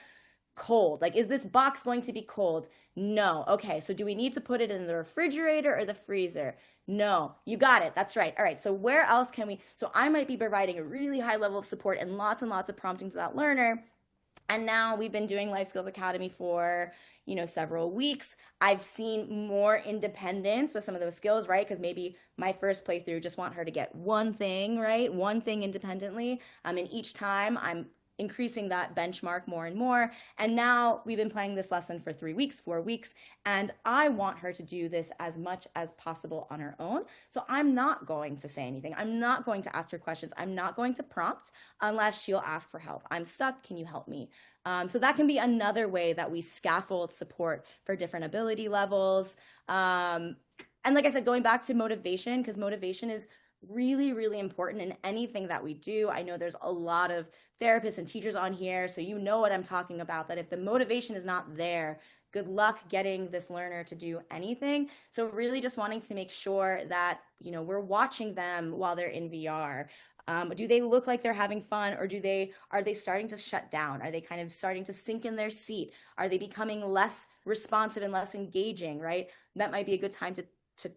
cold? Like, is this box going to be cold? No. Okay, so do we need to put it in the refrigerator or the freezer? No. You got it. That's right. All right, so where else can we? So I might be providing a really high level of support and lots of prompting to that learner. And now we've been doing Life Skills Academy for, several weeks. I've seen more independence with some of those skills, right? Because maybe my first playthrough just want her to get one thing, right? One thing independently. And each time I'm increasing that benchmark more and more. And now we've been playing this lesson for 3 weeks, 4 weeks, and I want her to do this as much as possible on her own. So I'm not going to say anything. I'm not going to ask her questions. I'm not going to prompt unless she'll ask for help. I'm stuck. Can you help me? So that can be another way that we scaffold support for different ability levels. And like I said, going back to motivation, because motivation is really, really important in anything that we do. I know there's a lot of therapists and teachers on here, so you know what I'm talking about, that if the motivation is not there, good luck getting this learner to do anything. So really just wanting to make sure that, we're watching them while they're in VR. Do they look like they're having fun, or are they starting to shut down? Are they kind of starting to sink in their seat? Are they becoming less responsive and less engaging, right? That might be a good time to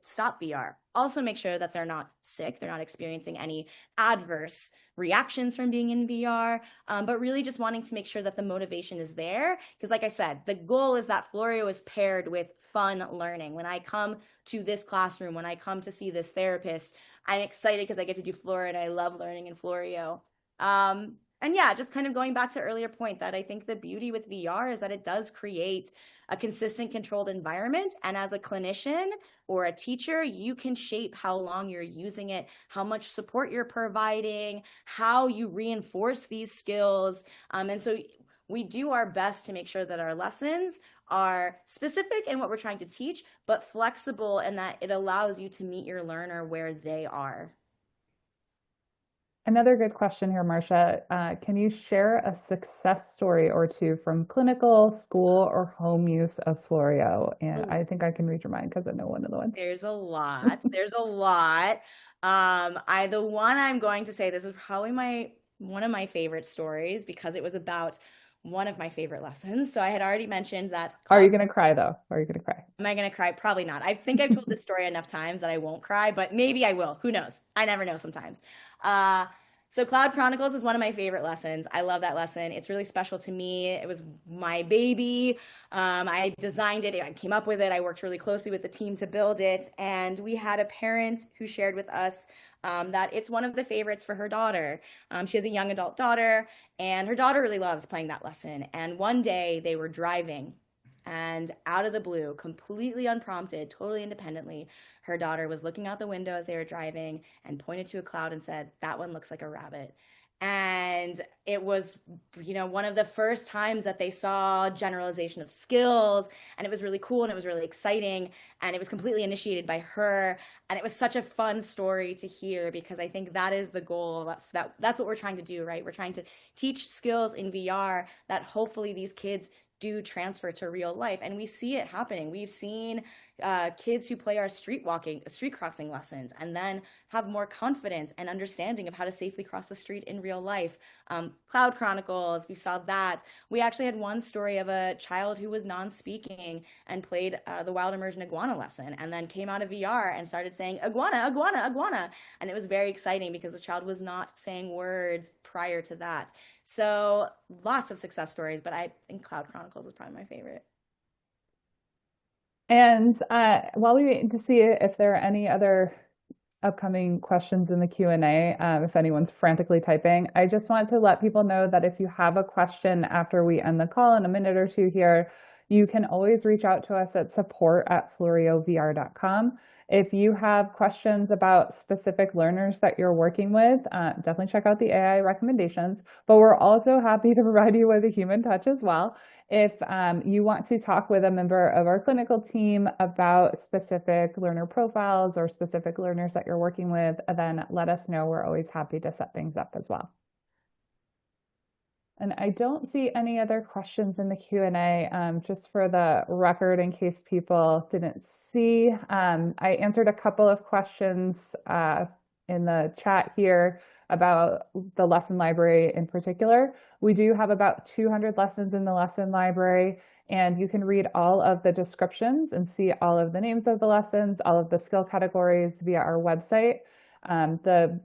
stop VR. Also make sure that they're not sick, they're not experiencing any adverse reactions from being in VR, but really just wanting to make sure that the motivation is there. Because like I said, the goal is that Floreo is paired with fun learning. When I come to this classroom, when I come to see this therapist, I'm excited because I get to do Floreo and I love learning in Floreo. And yeah, just kind of going back to earlier point that I think the beauty with VR is that it does create a consistent controlled environment. And as a clinician or a teacher, you can shape how long you're using it, how much support you're providing, how you reinforce these skills. And so we do our best to make sure that our lessons are specific in what we're trying to teach, but flexible in that it allows you to meet your learner where they are. Another good question here, Marsha. Can you share a success story or two from clinical, school, or home use of Floreo? And I think I can read your mind because I know one of the ones. There's a lot. There's a lot. The one I'm going to say, this was probably one of my favorite stories because it was about one of my favorite lessons. So I had already mentioned that. Are you going to cry though? Are you going to cry? Am I going to cry? Probably not. I think I've told this story enough times that I won't cry, but maybe I will. Who knows? I never know sometimes. So Cloud Chronicles is one of my favorite lessons. I love that lesson. It's really special to me. It was my baby. I designed it. I came up with it. I worked really closely with the team to build it. And we had a parent who shared with us that it's one of the favorites for her daughter. She has a young adult daughter, and her daughter really loves playing that lesson. And one day they were driving, and out of the blue, completely unprompted, totally independently, her daughter was looking out the window as they were driving and pointed to a cloud and said, "That one looks like a rabbit." And it was, one of the first times that they saw generalization of skills, and it was really cool and it was really exciting, and it was completely initiated by her, and it was such a fun story to hear because I think that is the goal. That's what we're trying to do, right? We're trying to teach skills in VR that hopefully these kids do transfer to real life, and we see it happening. We've seen kids who play our street crossing lessons, and then have more confidence and understanding of how to safely cross the street in real life. Cloud Chronicles, we saw that. We actually had one story of a child who was non-speaking and played the Wild Immersion Iguana lesson, and then came out of VR and started saying iguana, iguana, iguana, and it was very exciting because the child was not saying words prior to that. So lots of success stories, but I think Cloud Chronicles is probably my favorite. And while we wait to see if there are any other upcoming questions in the Q&A, if anyone's frantically typing, I just want to let people know that if you have a question after we end the call in a minute or two here, you can always reach out to us at support@floreovr.com. If you have questions about specific learners that you're working with, definitely check out the AI recommendations, but we're also happy to provide you with a human touch as well. If you want to talk with a member of our clinical team about specific learner profiles or specific learners that you're working with, then let us know. We're always happy to set things up as well. And I don't see any other questions in the Q&A, just for the record, in case people didn't see. I answered a couple of questions in the chat here about the lesson library in particular. We do have about 200 lessons in the lesson library, and you can read all of the descriptions and see all of the names of the lessons, all of the skill categories via our website. The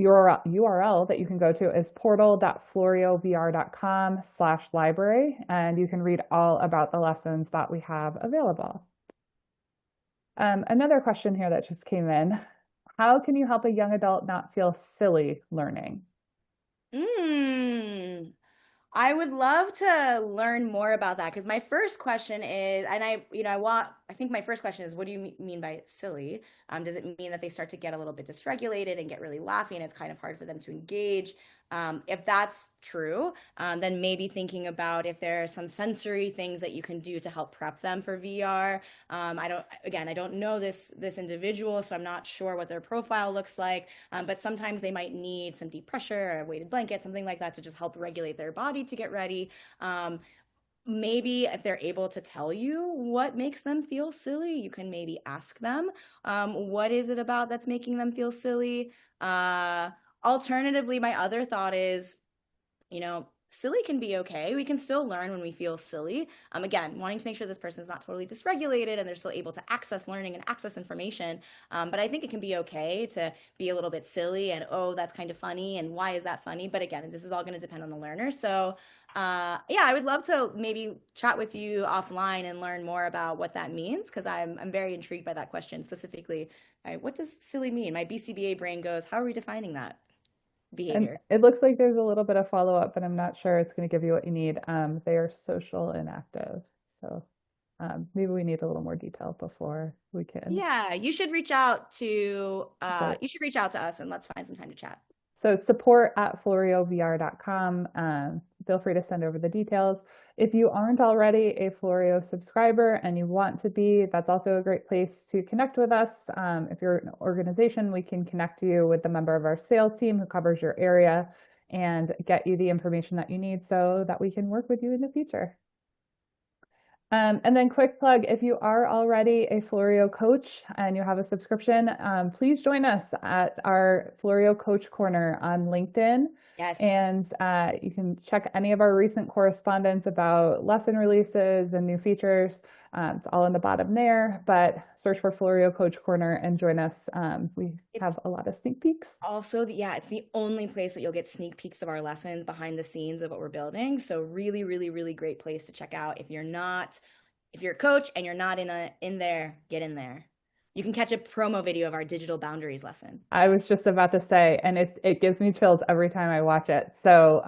URL that you can go to is portal.floreovr.com/library, and you can read all about the lessons that we have available. Another question here that just came in. How can you help a young adult not feel silly learning? I would love to learn more about that because my first question is, and I think my first question is, what do you mean by silly? Does it mean that they start to get a little bit dysregulated and get really laughy and it's kind of hard for them to engage? If that's true, then maybe thinking about if there are some sensory things that you can do to help prep them for VR. I don't know this individual, so I'm not sure what their profile looks like. But sometimes they might need some deep pressure or a weighted blanket, something like that, to just help regulate their body to get ready. Maybe if they're able to tell you what makes them feel silly, you can maybe ask them, what is it about that's making them feel silly? Alternatively, my other thought is, silly can be okay. We can still learn when we feel silly. Again, wanting to make sure this person is not totally dysregulated and they're still able to access learning and access information. But I think it can be okay to be a little bit silly and, oh, that's kind of funny. And why is that funny? But again, this is all going to depend on the learner. So, yeah, I would love to maybe chat with you offline and learn more about what that means because I'm very intrigued by that question specifically. What does silly mean? My BCBA brain goes, how are we defining that And behavior? it looks like there's a little bit of follow-up, but I'm not sure it's going to give you what you need. They are social and active. So maybe we need a little more detail before we can. Yeah, But you should reach out to us and let's find some time to chat. so support@floreovr.com. Feel free to send over the details. If you aren't already a Floreo subscriber and you want to be, that's also a great place to connect with us. If you're an organization, we can connect you with the member of our sales team who covers your area and get you the information that you need so that we can work with you in the future. And then quick plug, if you are already a Floreo coach and you have a subscription, please join us at our Floreo Coach Corner on LinkedIn. Yes. And you can check any of our recent correspondence about lesson releases and new features. It's all in the bottom there, but search for Floreo Coach Corner and join us. We It's have a lot of sneak peeks. also it's the only place that you'll get sneak peeks of our lessons behind the scenes of what we're building. So really, really, really great place to check out. If you're a coach and you're not in there, get in there. You can catch a promo video of our digital boundaries lesson. I was just about to say, and it gives me chills every time I watch it. So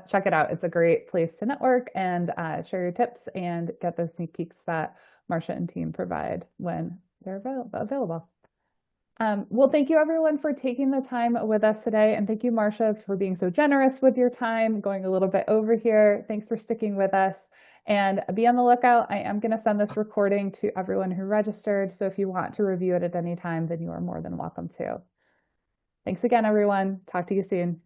check it out. It's a great place to network and share your tips and get those sneak peeks that Marsha and team provide when they're available. Well, thank you everyone for taking the time with us today. And thank you, Marsha, for being so generous with your time, going a little bit over here. Thanks for sticking with us. And be on the lookout. I am going to send this recording to everyone who registered. So if you want to review it at any time, then you are more than welcome to. Thanks again, everyone. Talk to you soon.